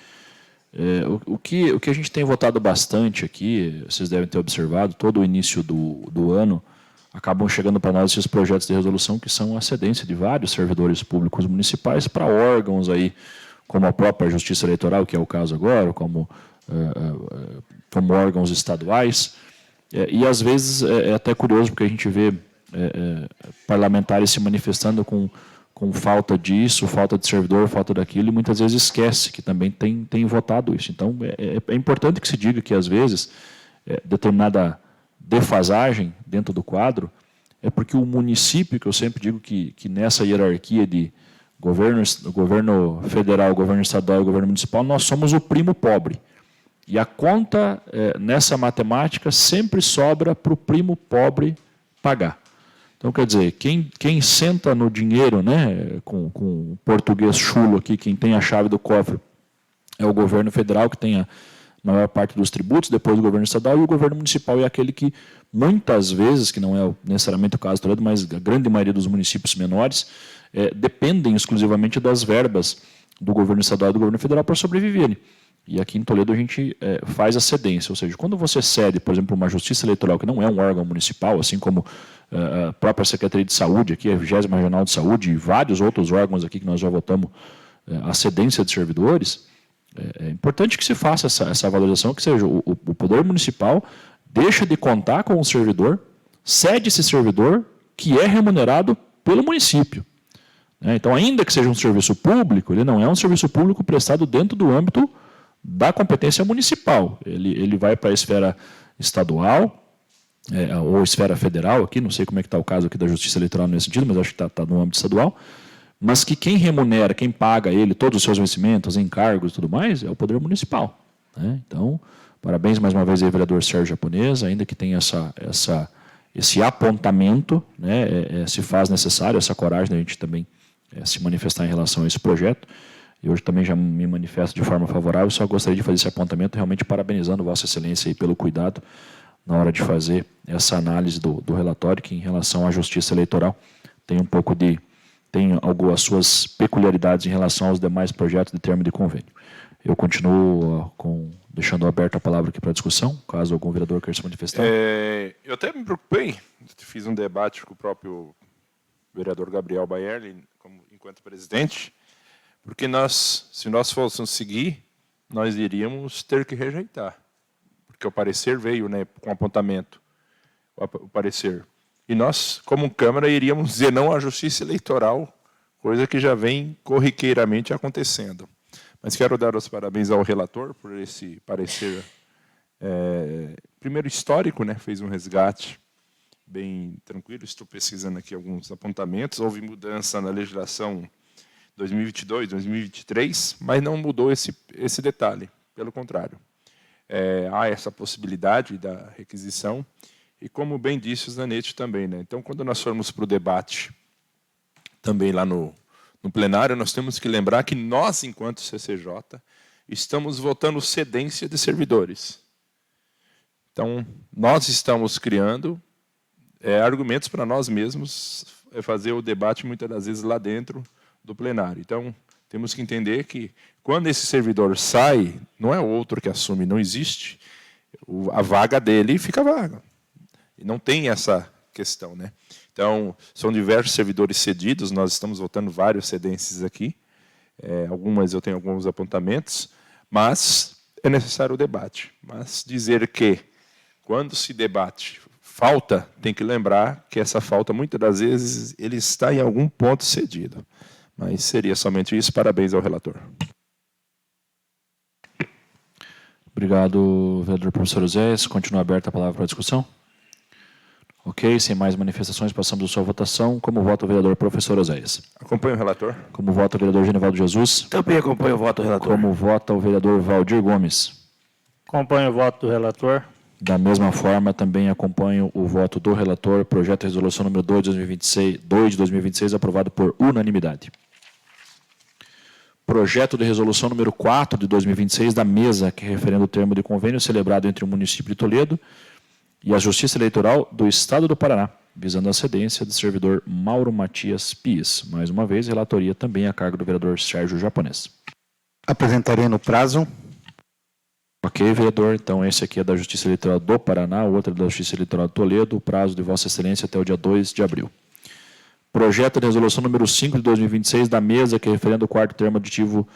O que a gente tem votado bastante aqui, vocês devem ter observado, todo o início do ano, acabam chegando para nós esses projetos de resolução que são a cedência de vários servidores públicos municipais para órgãos aí, como a própria Justiça Eleitoral, que é o caso agora, como órgãos estaduais. E, às vezes, é até curioso, porque a gente vê parlamentares se manifestando com falta disso, falta de servidor, falta daquilo, e muitas vezes esquece que também tem votado isso. Então, é importante que se diga que, às vezes, determinada defasagem dentro do quadro é porque o município, que eu sempre digo que nessa hierarquia de governo federal, governo estadual e governo municipal, nós somos o primo pobre. E a conta, nessa matemática, sempre sobra para o primo pobre pagar. Então, quer dizer, quem senta no dinheiro, né, com o português chulo aqui, quem tem a chave do cofre, é o governo federal, que tem a maior parte dos tributos, depois o governo estadual, e o governo municipal é aquele que, muitas vezes, que não é necessariamente o caso de Toledo, mas a grande maioria dos municípios menores, dependem exclusivamente das verbas do governo estadual e do governo federal para sobreviverem. E aqui em Toledo a gente faz a cedência, ou seja, quando você cede, por exemplo, uma justiça eleitoral, que não é um órgão municipal, assim como a própria Secretaria de Saúde, aqui, a 20ª Regional de Saúde, e vários outros órgãos aqui que nós já votamos a cedência de servidores, é importante que se faça essa valorização, que seja o poder municipal deixa de contar com o servidor, cede esse servidor que é remunerado pelo município. Então, ainda que seja um serviço público, ele não é um serviço público prestado dentro do âmbito da competência municipal. Ele vai para a esfera estadual, ou esfera federal, aqui, não sei como é que está o caso aqui da Justiça Eleitoral nesse sentido, mas acho que está no âmbito estadual, mas que quem remunera, quem paga ele, todos os seus vencimentos, encargos e tudo mais, é o poder municipal. Então, parabéns mais uma vez ao vereador Sérgio Japonês, ainda que tenha esse apontamento, se faz necessário essa coragem da gente também se manifestar em relação a esse projeto. E hoje também já me manifesto de forma favorável, só gostaria de fazer esse apontamento, realmente parabenizando Vossa Excelência aí pelo cuidado na hora de fazer essa análise do relatório, que em relação à Justiça Eleitoral tem algumas suas peculiaridades em relação aos demais projetos de termo de convênio. Eu continuo deixando aberta a palavra aqui para a discussão, caso algum vereador queira se manifestar. Eu até me preocupei, fiz um debate com o próprio vereador Gabriel Baerli, enquanto presidente, porque se nós fôssemos seguir, nós iríamos ter que rejeitar. Porque o parecer veio com apontamento. O parecer e nós, como Câmara, iríamos dizer não à justiça eleitoral, coisa que já vem corriqueiramente acontecendo. Mas quero dar os parabéns ao relator por esse parecer, primeiro histórico, né? Fez um resgate bem tranquilo. Estou pesquisando aqui alguns apontamentos. Houve mudança na legislação 2022, 2023, mas não mudou esse detalhe. Pelo contrário, há essa possibilidade da requisição. E como bem disse o Zanetti também, né? Então, quando nós formos para o debate, também lá no plenário, nós temos que lembrar que nós, enquanto CCJ, estamos votando cedência de servidores. Então, nós estamos criando argumentos para nós mesmos fazer o debate, muitas das vezes, lá dentro do plenário. Então, temos que entender que, quando esse servidor sai, não é o outro que assume, não existe, a vaga dele fica vaga. E não tem essa questão, né? Então, são diversos servidores cedidos, nós estamos votando vários cedências aqui, eu tenho alguns apontamentos, mas é necessário o debate. Mas dizer que, quando se debate falta, tem que lembrar que essa falta, muitas das vezes, ele está em algum ponto cedido. Mas seria somente isso. Parabéns ao relator. Obrigado, vereador professor Oséias. Continua aberta a palavra para a discussão. Ok, sem mais manifestações, passamos à sua votação. Como vota o vereador professor Oséias? Acompanho o relator. Como vota o vereador Genivaldo Jesus? Também acompanho o voto do relator. Como vota o vereador Valdir Gomes? Acompanho o voto do relator. Da mesma forma, também acompanho o voto do relator. Projeto de resolução número 2 de 2026, aprovado por unanimidade. Projeto de resolução número 4 de 2026, da mesa, que referendo o termo de convênio celebrado entre o município de Toledo e a Justiça Eleitoral do Estado do Paraná, visando a cedência do servidor Mauro Matias Pies. Mais uma vez, relatoria também a cargo do vereador Sérgio Japonês. Apresentarei no prazo. Ok, vereador. Então, esse aqui é da Justiça Eleitoral do Paraná, o outro é da Justiça Eleitoral de Toledo, o prazo de Vossa Excelência até o dia 2 de abril. Projeto de resolução número 5 de 2026, da mesa, que referendo o quarto termo aditivo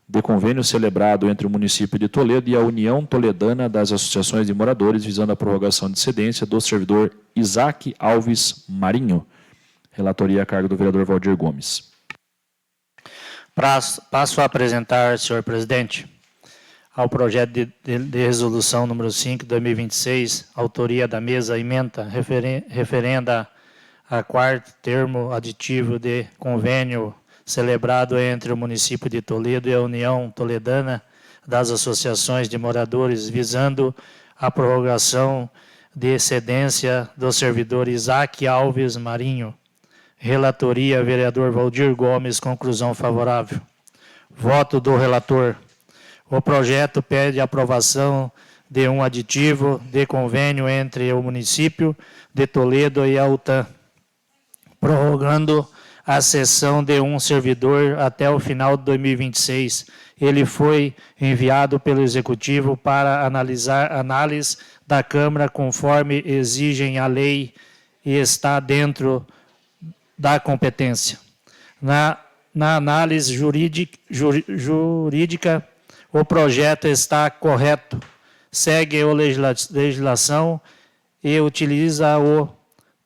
de convênio celebrado entre o município de Toledo e a União Toledana das Associações de Moradores, visando a prorrogação de cedência do servidor Isaac Alves Marinho. Relatoria a cargo do vereador Valdir Gomes. Passo a apresentar, senhor presidente, ao projeto de resolução número 5 de 2026, autoria da mesa ementa, referenda a quarto termo aditivo de convênio celebrado entre o município de Toledo e a União Toledana das Associações de Moradores, visando a prorrogação de cedência do servidor Isaac Alves Marinho. Relatoria, vereador Valdir Gomes, conclusão favorável. Voto do relator. O projeto pede aprovação de um aditivo de convênio entre o município de Toledo e a UTAN, prorrogando a cessão de um servidor até o final de 2026. Ele foi enviado pelo Executivo para análise da Câmara, conforme exigem a lei, e está dentro da competência. Na análise jurídica, o projeto está correto, segue a legislação e utiliza o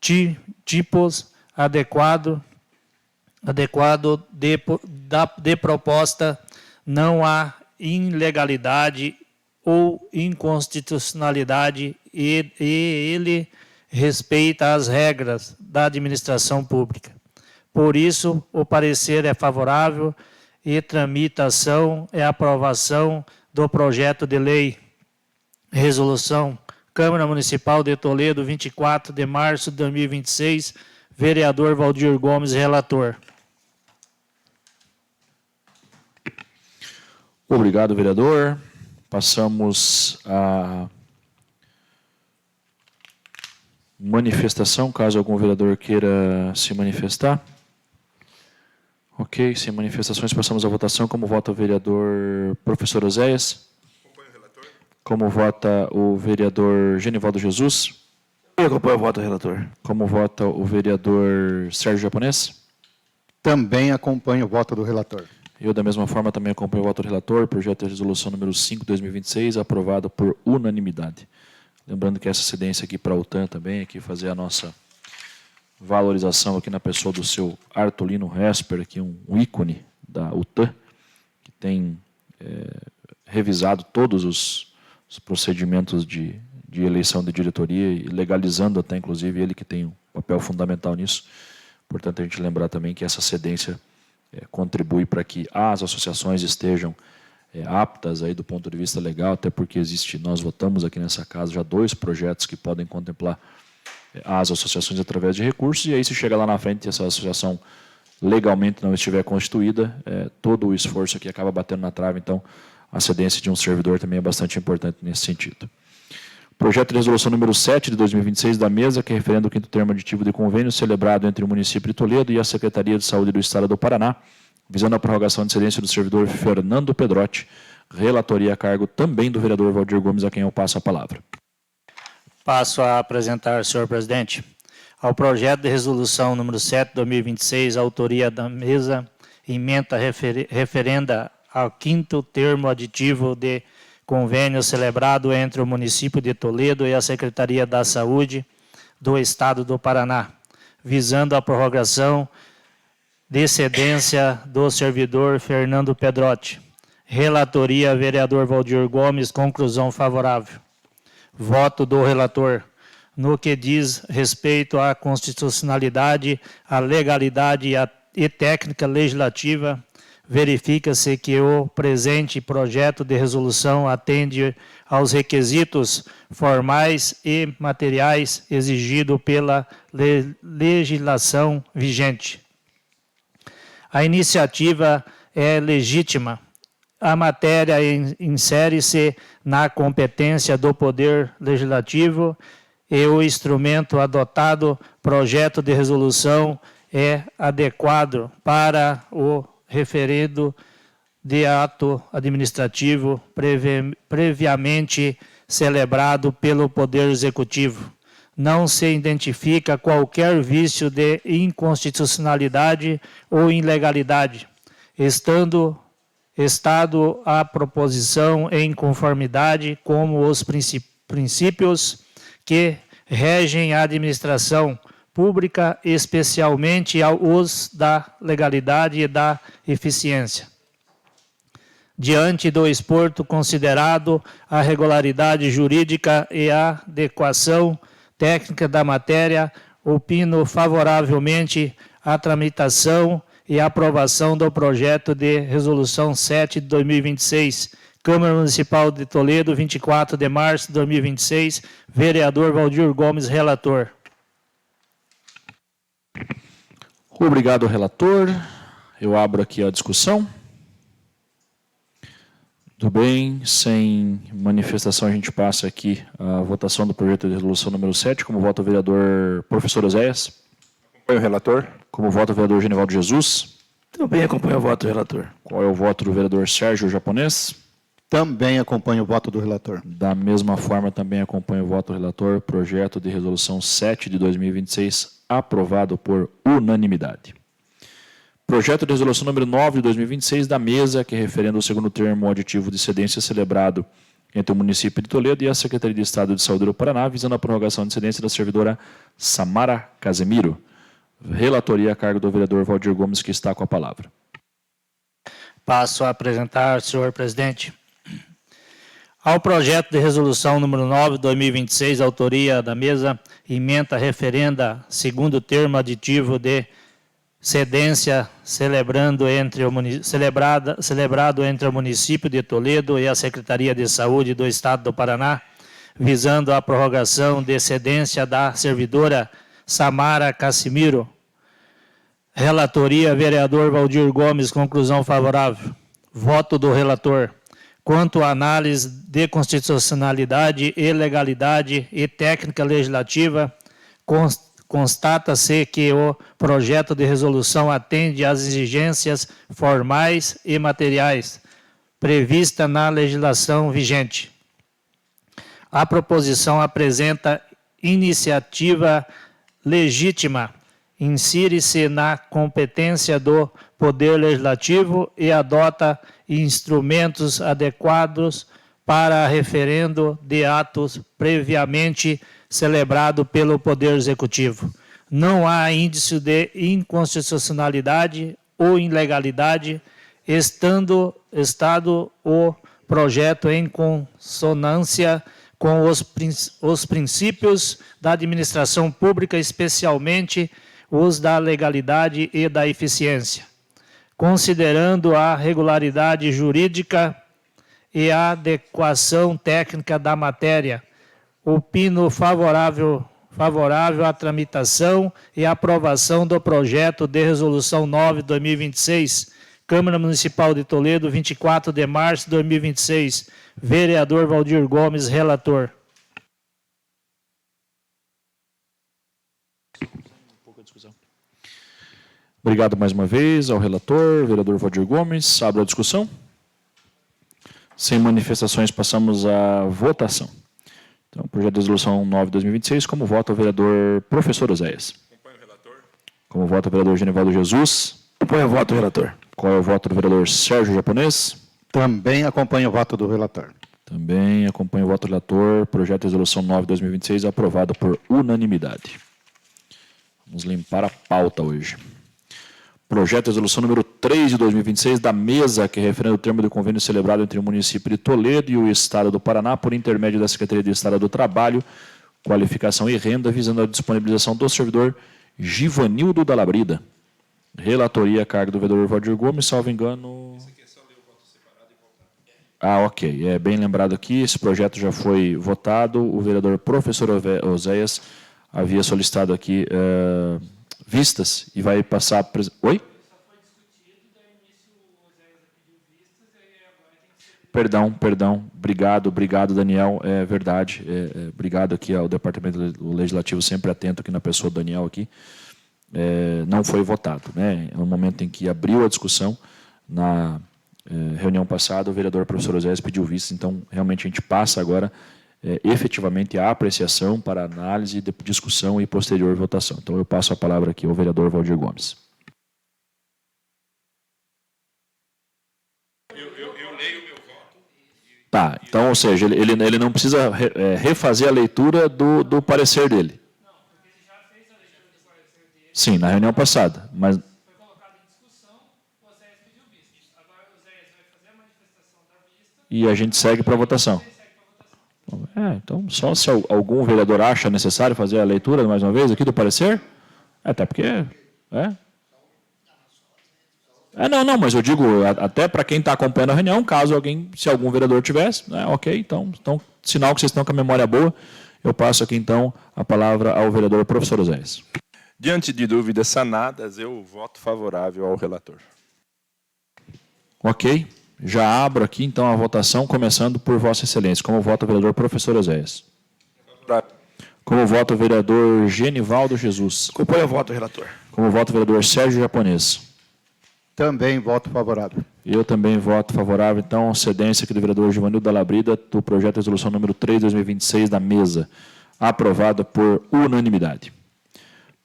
tipos adequado de proposta, não há ilegalidade ou inconstitucionalidade e ele respeita as regras da administração pública. Por isso, o parecer é favorável e tramitação e aprovação do projeto de lei. Resolução Câmara Municipal de Toledo, 24 de março de 2026, vereador Valdir Gomes, relator. Obrigado, vereador. Passamos à manifestação, caso algum vereador queira se manifestar. Ok, sem manifestações, passamos à votação. Como vota o vereador professor Oséias? Acompanho o relator. Como vota o vereador Genivaldo Jesus? Eu acompanho o voto do relator. Como vota o vereador Sérgio Japonês? Também acompanho o voto do relator. Eu, da mesma forma, também acompanho o voto do relator. Projeto de resolução número 5 de 2026, aprovado por unanimidade. Lembrando que essa cedência aqui para a UTAN também, aqui fazer a nossa valorização aqui na pessoa do seu Artolino Resper, aqui um ícone da UTAN, que tem revisado todos os procedimentos de eleição de diretoria e legalizando até, inclusive, ele que tem um papel fundamental nisso. Portanto, a gente lembrar também que essa cedência contribui para que as associações estejam aptas aí do ponto de vista legal, até porque nós votamos aqui nessa casa já 2 projetos que podem contemplar as associações através de recursos, e aí se chega lá na frente e essa associação legalmente não estiver constituída, todo o esforço aqui acaba batendo na trave, então a cedência de um servidor também é bastante importante nesse sentido. Projeto de resolução número 7 de 2026 da mesa, que é referendo ao 5º termo aditivo de convênio celebrado entre o município de Toledo e a Secretaria de Saúde do Estado do Paraná, visando a prorrogação de cedência do servidor Fernando Pedrotti, relatoria a cargo também do vereador Valdir Gomes, a quem eu passo a palavra. Passo a apresentar, senhor presidente, ao projeto de resolução número 7 de 2026, autoria da mesa, ementa referenda ao 5º termo aditivo de convênio celebrado entre o município de Toledo e a Secretaria da Saúde do Estado do Paraná, visando a prorrogação de cedência do servidor Fernando Pedrotti. Relatoria, vereador Valdir Gomes, conclusão favorável. Voto do relator. No que diz respeito à constitucionalidade, à legalidade e técnica legislativa, verifica-se que o presente projeto de resolução atende aos requisitos formais e materiais exigidos pela legislação vigente. A iniciativa é legítima. A matéria insere-se na competência do Poder Legislativo e o instrumento adotado, projeto de resolução, é adequado para o referendo de ato administrativo previamente celebrado pelo Poder Executivo. Não se identifica qualquer vício de inconstitucionalidade ou ilegalidade, estado a proposição em conformidade com os princípios que regem a administração pública, especialmente os da legalidade e da eficiência. Diante do exposto considerado, a regularidade jurídica e a adequação técnica da matéria, opino favoravelmente a tramitação e aprovação do projeto de resolução 7 de 2026, Câmara Municipal de Toledo, 24 de março de 2026, vereador Valdir Gomes, relator. Obrigado, relator. Eu abro aqui a discussão. Tudo bem, sem manifestação a gente passa aqui a votação do projeto de resolução número 7, como vota o vereador professor Oséias. Acompanho o relator. Como vota o vereador Genivaldo Jesus. Também acompanho o voto, relator. Qual é o voto do vereador Sérgio Japonês? Também acompanho o voto do relator. Da mesma forma, também acompanho o voto do relator. Projeto de resolução 7 de 2026, aprovado por unanimidade. Projeto de resolução número 9 de 2026 da mesa, que é referendo ao 2º termo aditivo de cedência celebrado entre o município de Toledo e a Secretaria de Estado de Saúde do Paraná, visando a prorrogação de cedência da servidora Samara Casemiro. Relatoria a cargo do vereador Valdir Gomes, que está com a palavra. Passo a apresentar, senhor presidente. Ao projeto de resolução número 9 de 2026, autoria da mesa, ementa referenda 2º termo aditivo de cedência celebrado entre o município de Toledo e a Secretaria de Saúde do Estado do Paraná, visando a prorrogação de cedência da servidora Samara Casemiro. Relatoria, vereador Valdir Gomes, conclusão favorável. Voto do relator. Quanto à análise de constitucionalidade e legalidade e técnica legislativa, constata-se que o projeto de resolução atende às exigências formais e materiais previstas na legislação vigente. A proposição apresenta iniciativa legítima, insere-se na competência do Poder Legislativo e adota instrumentos adequados para referendo de atos previamente celebrado pelo Poder Executivo. não há índice de inconstitucionalidade ou ilegalidade, estado o projeto em consonância com os princípios da administração pública, especialmente os da legalidade e da eficiência, considerando a regularidade jurídica e a adequação técnica da matéria. Opino favorável à tramitação e aprovação do projeto de resolução 9/2026, Câmara Municipal de Toledo, 24 de março de 2026. Vereador Valdir Gomes, relator. Obrigado mais uma vez ao relator, vereador Valdir Gomes. Abro a discussão. Sem manifestações, passamos à votação. Então, projeto de resolução 9/2026, como vota o vereador professor Oséias? Acompanho o relator. Como vota o vereador Genivaldo Jesus? Acompanho o voto, relator. Qual é o voto do vereador Sérgio Japonês? Também acompanho o voto do relator. Também acompanho o voto do relator. Projeto de resolução 9/2026, aprovado por unanimidade. Vamos limpar a pauta hoje. Projeto de resolução número 3 de 2026, da mesa que referenda o termo de convênio celebrado entre o município de Toledo e o Estado do Paraná, por intermédio da Secretaria de Estado do Trabalho, Qualificação e Renda, visando a disponibilização do servidor Givanildo da Labrida. Relatoria a cargo do vereador Valdir Gomes, salvo engano... Ok. É bem lembrado aqui, esse projeto já foi votado. O vereador professor Oséias havia solicitado aqui vistas e vai passar... Oi? Perdão. Obrigado, Daniel. É verdade. Obrigado aqui ao Departamento Legislativo, sempre atento aqui na pessoa do Daniel aqui. Não foi votado, né? No momento em que abriu a discussão, na reunião passada, o vereador professor Oséias pediu vistas, então realmente a gente passa agora efetivamente a apreciação para análise, discussão e posterior votação. Então eu passo a palavra aqui ao vereador Valdir Gomes. Eu leio o meu voto. Tá, então, ou seja, ele não precisa refazer a leitura do parecer dele. Não, porque ele já fez a leitura do parecer dele. Sim, na reunião passada, mas... Foi colocado em discussão, o Oséias pediu vista. Agora o Oséias vai fazer a manifestação da vista. E a gente segue para a votação. Então, só se algum vereador acha necessário fazer a leitura mais uma vez aqui do parecer? Até porque... Não, mas eu digo, até para quem está acompanhando a reunião, caso se algum vereador tivesse, ok, então, sinal que vocês estão com a memória boa, eu passo aqui, então, a palavra ao vereador professor Oséias. Diante de dúvidas sanadas, eu voto favorável ao relator. Ok. Já abro aqui, então, a votação, começando por Vossa Excelência. Como vota o vereador professor Oséias? Como vota o vereador Genivaldo Jesus? Acompanho o voto, relator. Como vota o vereador Sérgio Japonês? Também voto favorável. Eu também voto favorável, então, cedência aqui do vereador Givanildo da Labrida, do projeto de resolução número 3 de 2026 da mesa, aprovado por unanimidade.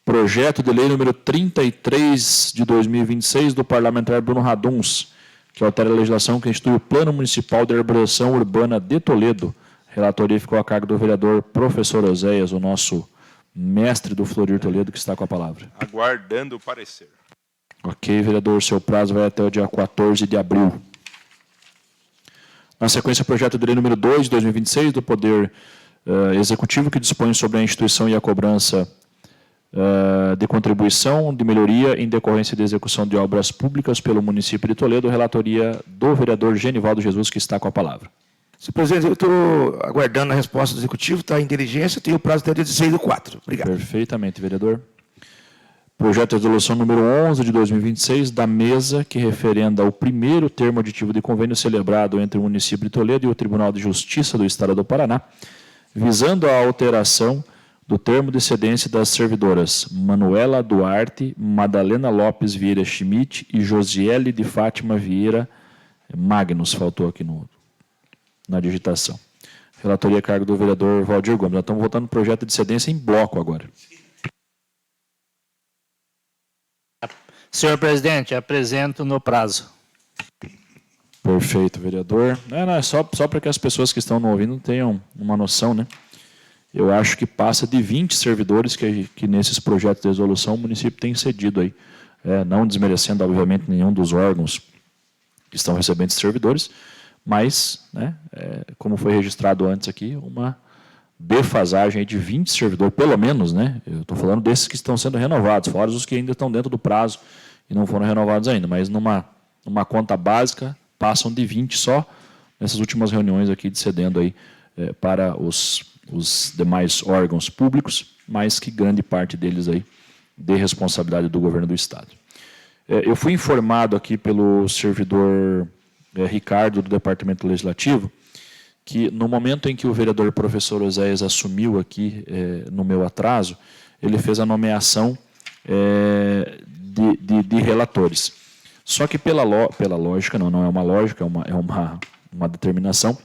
Projeto de lei número 33 de 2026 do parlamentar Bruno Raduns, que altera a legislação que institui o Plano Municipal de Arborização Urbana de Toledo. Relatoria ficou a cargo do vereador professor Oséias, o nosso mestre do Florir Toledo, que está com a palavra. Aguardando o parecer. Ok, vereador, seu prazo vai até o dia 14 de abril. Na sequência, projeto de lei número 2 de 2026 do Poder Executivo, que dispõe sobre a instituição e a cobrança de contribuição de melhoria em decorrência de execução de obras públicas pelo município de Toledo, relatoria do vereador Genivaldo Jesus, que está com a palavra. Senhor presidente, eu estou aguardando a resposta do executivo, está em diligência, tenho o prazo até o dia 16/4. Obrigado. Perfeitamente, vereador. Projeto de resolução número 11 de 2026, da mesa, que referenda o primeiro termo aditivo de convênio celebrado entre o município de Toledo e o Tribunal de Justiça do Estado do Paraná, visando a alteração do termo de cedência das servidoras Manuela Duarte, Madalena Lopes Vieira Schmidt e Josiele de Fátima Vieira Magnus, faltou aqui na digitação. Relatoria a cargo do vereador Valdir Gomes. Nós estamos votando o projeto de cedência em bloco agora. Senhor presidente, apresento no prazo. Perfeito, vereador. Não, é só para que as pessoas que estão nos ouvindo tenham uma noção, né? eu acho que passa de 20 servidores que nesses projetos de resolução o município tem cedido aí. Não desmerecendo, obviamente, nenhum dos órgãos que estão recebendo esses servidores, mas, né, como foi registrado antes aqui, uma defasagem aí de 20 servidores, pelo menos, né? Eu estou falando desses que estão sendo renovados, fora os que ainda estão dentro do prazo e não foram renovados ainda, mas numa conta básica, passam de 20 só nessas últimas reuniões aqui, cedendo aí para os demais órgãos públicos, mas que grande parte deles aí de responsabilidade do governo do Estado. Eu fui informado aqui pelo servidor Ricardo, do Departamento Legislativo, que no momento em que o vereador professor Oséias assumiu aqui, no meu atraso, ele fez a nomeação de relatores. Só que pela lógica, não é uma lógica, é uma determinação,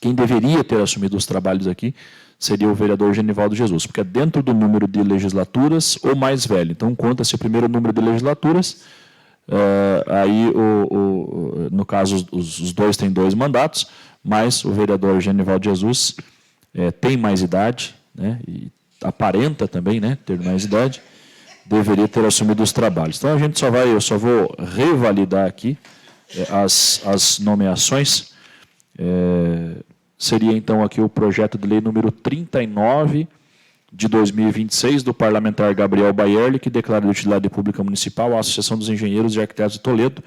quem deveria ter assumido os trabalhos aqui seria o vereador Genivaldo Jesus, porque é dentro do número de legislaturas o mais velho. Então, conta-se o primeiro número de legislaturas, aí, no caso, os dois têm 2 mandatos, mas o vereador Genivaldo Jesus tem mais idade, né, e aparenta também, né, ter mais idade, deveria ter assumido os trabalhos. Então, eu só vou revalidar aqui as nomeações. Seria, então, aqui o projeto de lei número 39 de 2026, do parlamentar Gabriel Baierle, que declara de utilidade pública municipal a Associação dos Engenheiros e Arquitetos de Toledo.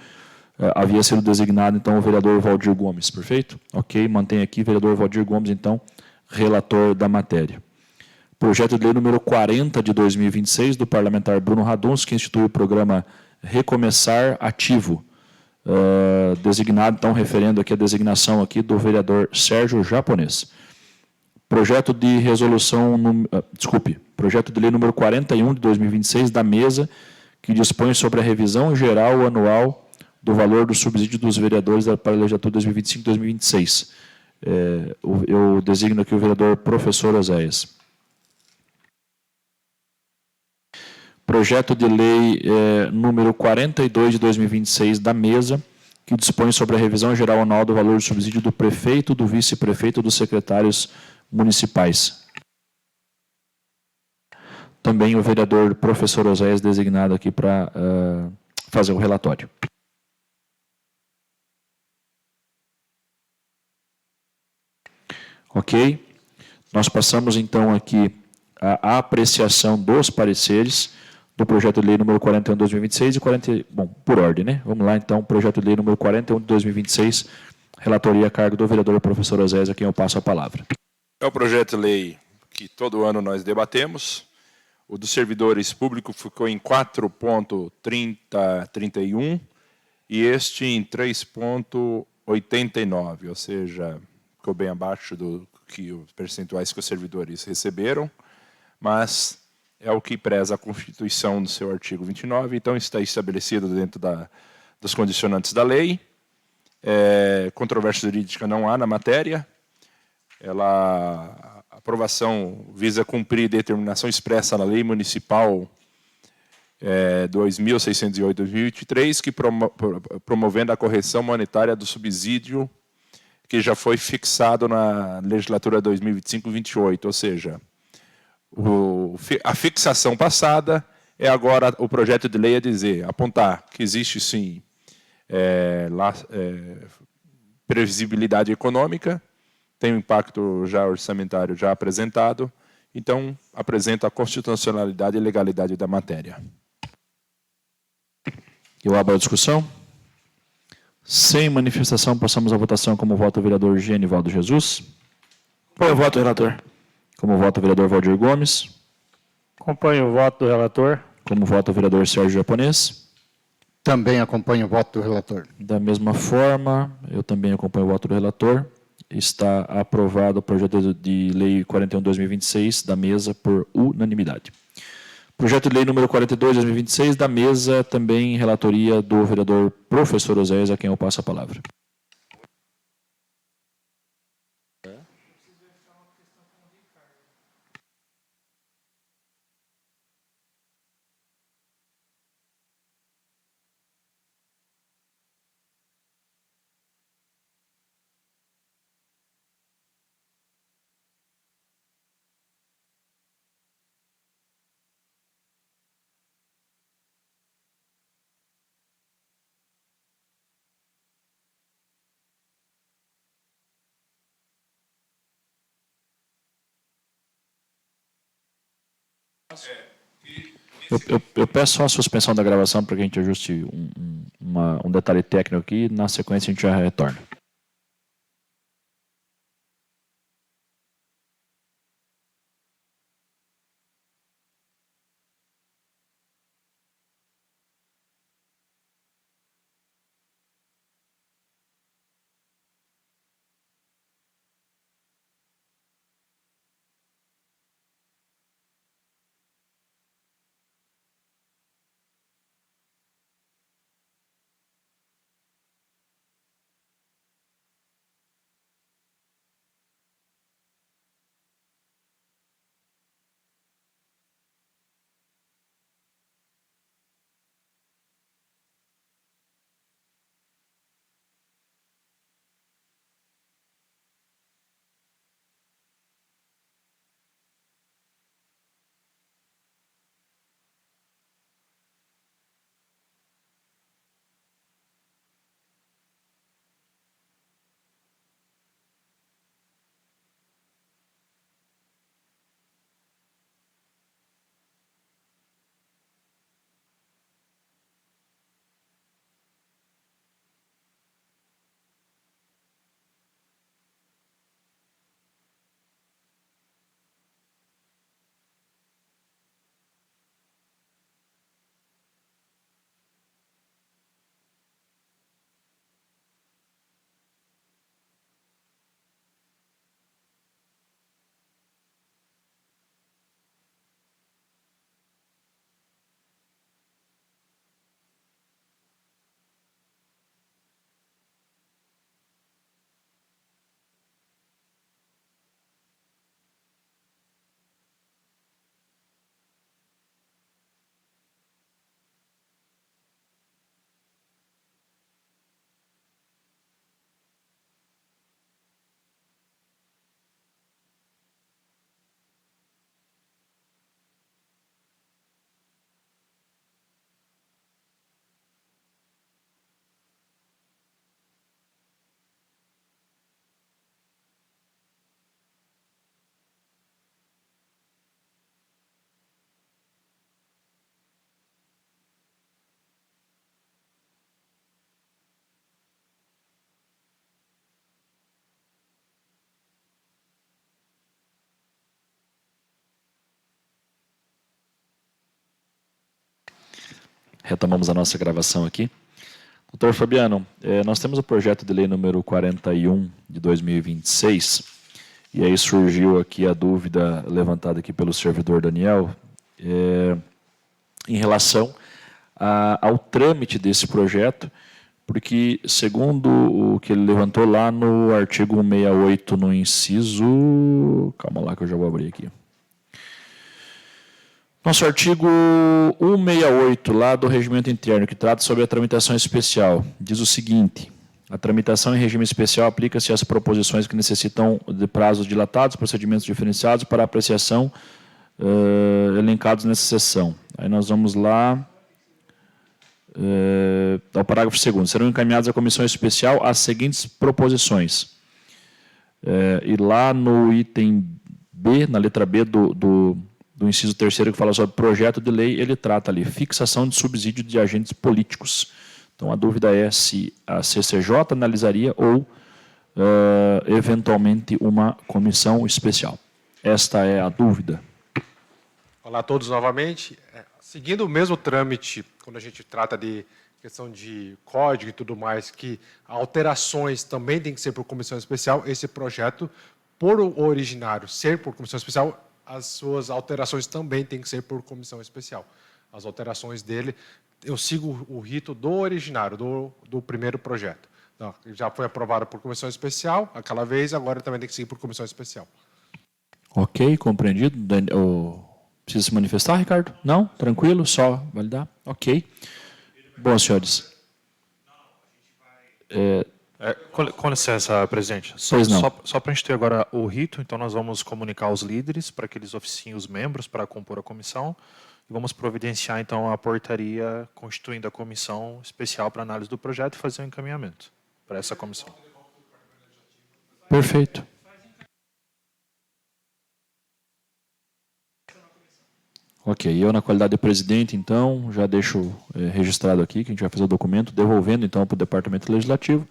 Havia sido designado, então, o vereador Valdir Gomes. Perfeito? Ok, mantém aqui, vereador Valdir Gomes, então, relator da matéria. Projeto de lei número 40 de 2026, do parlamentar Bruno Raduns, que institui o programa Recomeçar Ativo. Designado, então, referendo aqui a designação aqui do vereador Sérgio Japonês. Projeto de resolução, projeto de lei número 41 de 2026 da mesa, que dispõe sobre a revisão geral anual do valor do subsídio dos vereadores para a legislatura 2025-2026. Eu designo aqui o vereador professor Oséias. Projeto de lei número 42 de 2026 da mesa, que dispõe sobre a revisão geral anual do valor do subsídio do prefeito, do vice-prefeito e dos secretários municipais. Também o vereador professor Oséias designado aqui para fazer o relatório. Ok? Nós passamos então aqui a apreciação dos pareceres do projeto de lei número 41 de 2026 e por ordem, né? Vamos lá então, projeto de lei número 41 de 2026, relatoria a cargo do vereador professor Oséias, a quem eu passo a palavra. É o projeto de lei que todo ano nós debatemos. O dos servidores públicos ficou em 4,31 e este em 3,89, ou seja, ficou bem abaixo do que os percentuais que os servidores receberam, mas é o que preza a Constituição no seu artigo 29, então está estabelecido dentro dos condicionantes da lei. Controvérsia jurídica não há na matéria. A aprovação visa cumprir determinação expressa na Lei Municipal 2608/2023, que promovendo a correção monetária do subsídio que já foi fixado na legislatura 2025-28, ou seja, a fixação passada é agora o projeto de lei a dizer, apontar que existe sim previsibilidade econômica, tem um impacto já orçamentário já apresentado, então apresenta a constitucionalidade e legalidade da matéria. Eu abro a discussão. Sem manifestação, passamos à votação. Como voto o vereador Genivaldo Jesus. Apoio o voto, relator. Como voto o vereador Valdir Gomes. Acompanho o voto do relator. Como voto o vereador Sérgio Japonês. Também acompanho o voto do relator. Da mesma forma, eu também acompanho o voto do relator. Está aprovado o projeto de lei 41/2026 da mesa por unanimidade. Projeto de lei número 42/2026 da mesa, também relatoria do vereador professor Oséias, a quem eu passo a palavra. Eu peço só a suspensão da gravação para que a gente ajuste um detalhe técnico aqui. Na sequência, a gente já retorna. Retomamos a nossa gravação aqui. Doutor Fabiano, nós temos o projeto de lei número 41 de 2026, e aí surgiu aqui a dúvida levantada aqui pelo servidor Daniel, em relação ao trâmite desse projeto, porque, segundo o que ele levantou lá no artigo 168, no inciso... Calma lá que eu já vou abrir aqui. Nosso artigo 168, lá do Regimento Interno, que trata sobre a tramitação especial, diz o seguinte: a tramitação em regime especial aplica-se às proposições que necessitam de prazos dilatados, procedimentos diferenciados para apreciação elencados nessa seção. Aí nós vamos lá ao parágrafo 2º. Serão encaminhados à comissão especial as seguintes proposições. E lá no item B, na letra B do inciso 3º, que fala sobre projeto de lei, ele trata ali fixação de subsídio de agentes políticos. Então, a dúvida é se a CCJ analisaria ou, eventualmente, uma comissão especial. Esta é a dúvida. Olá a todos novamente. Seguindo o mesmo trâmite, quando a gente trata de questão de código e tudo mais, que alterações também tem que ser por comissão especial, esse projeto, por o originário ser por comissão especial, as suas alterações também têm que ser por comissão especial. As alterações dele, eu sigo o rito do originário, do primeiro projeto. Então, já foi aprovado por comissão especial aquela vez, agora também tem que seguir por comissão especial. Ok, compreendido. Precisa se manifestar, Ricardo? Não? Tranquilo? Só validar? Ok. Bom, senhores. Com licença, presidente. Pois não. Só para a gente ter agora o rito, então nós vamos comunicar aos líderes para que eles oficiem os membros para compor a comissão e vamos providenciar, então, a portaria constituindo a comissão especial para análise do projeto e fazer o encaminhamento para essa comissão. Perfeito. Ok, eu na qualidade de presidente, então, já deixo registrado aqui que a gente vai fazer o documento, devolvendo então para o Departamento Legislativo,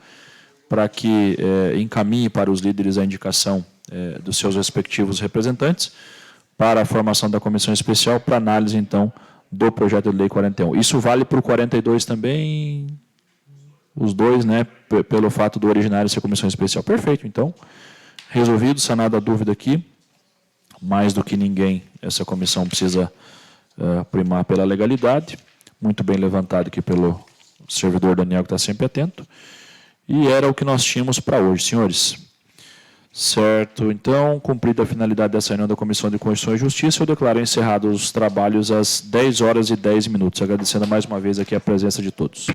para que encaminhe para os líderes a indicação dos seus respectivos representantes para a formação da comissão especial para análise, então, do projeto de lei 41. Isso vale para o 42 também, os dois, né, pelo fato do originário ser comissão especial. Perfeito, então, resolvido, sanada a dúvida aqui. Mais do que ninguém, essa comissão precisa primar pela legalidade. Muito bem levantado aqui pelo servidor Daniel, que está sempre atento. E era o que nós tínhamos para hoje, senhores. Certo, então, cumprida a finalidade dessa reunião da Comissão de Constituição e Justiça, eu declaro encerrados os trabalhos às 10h10, agradecendo mais uma vez aqui a presença de todos.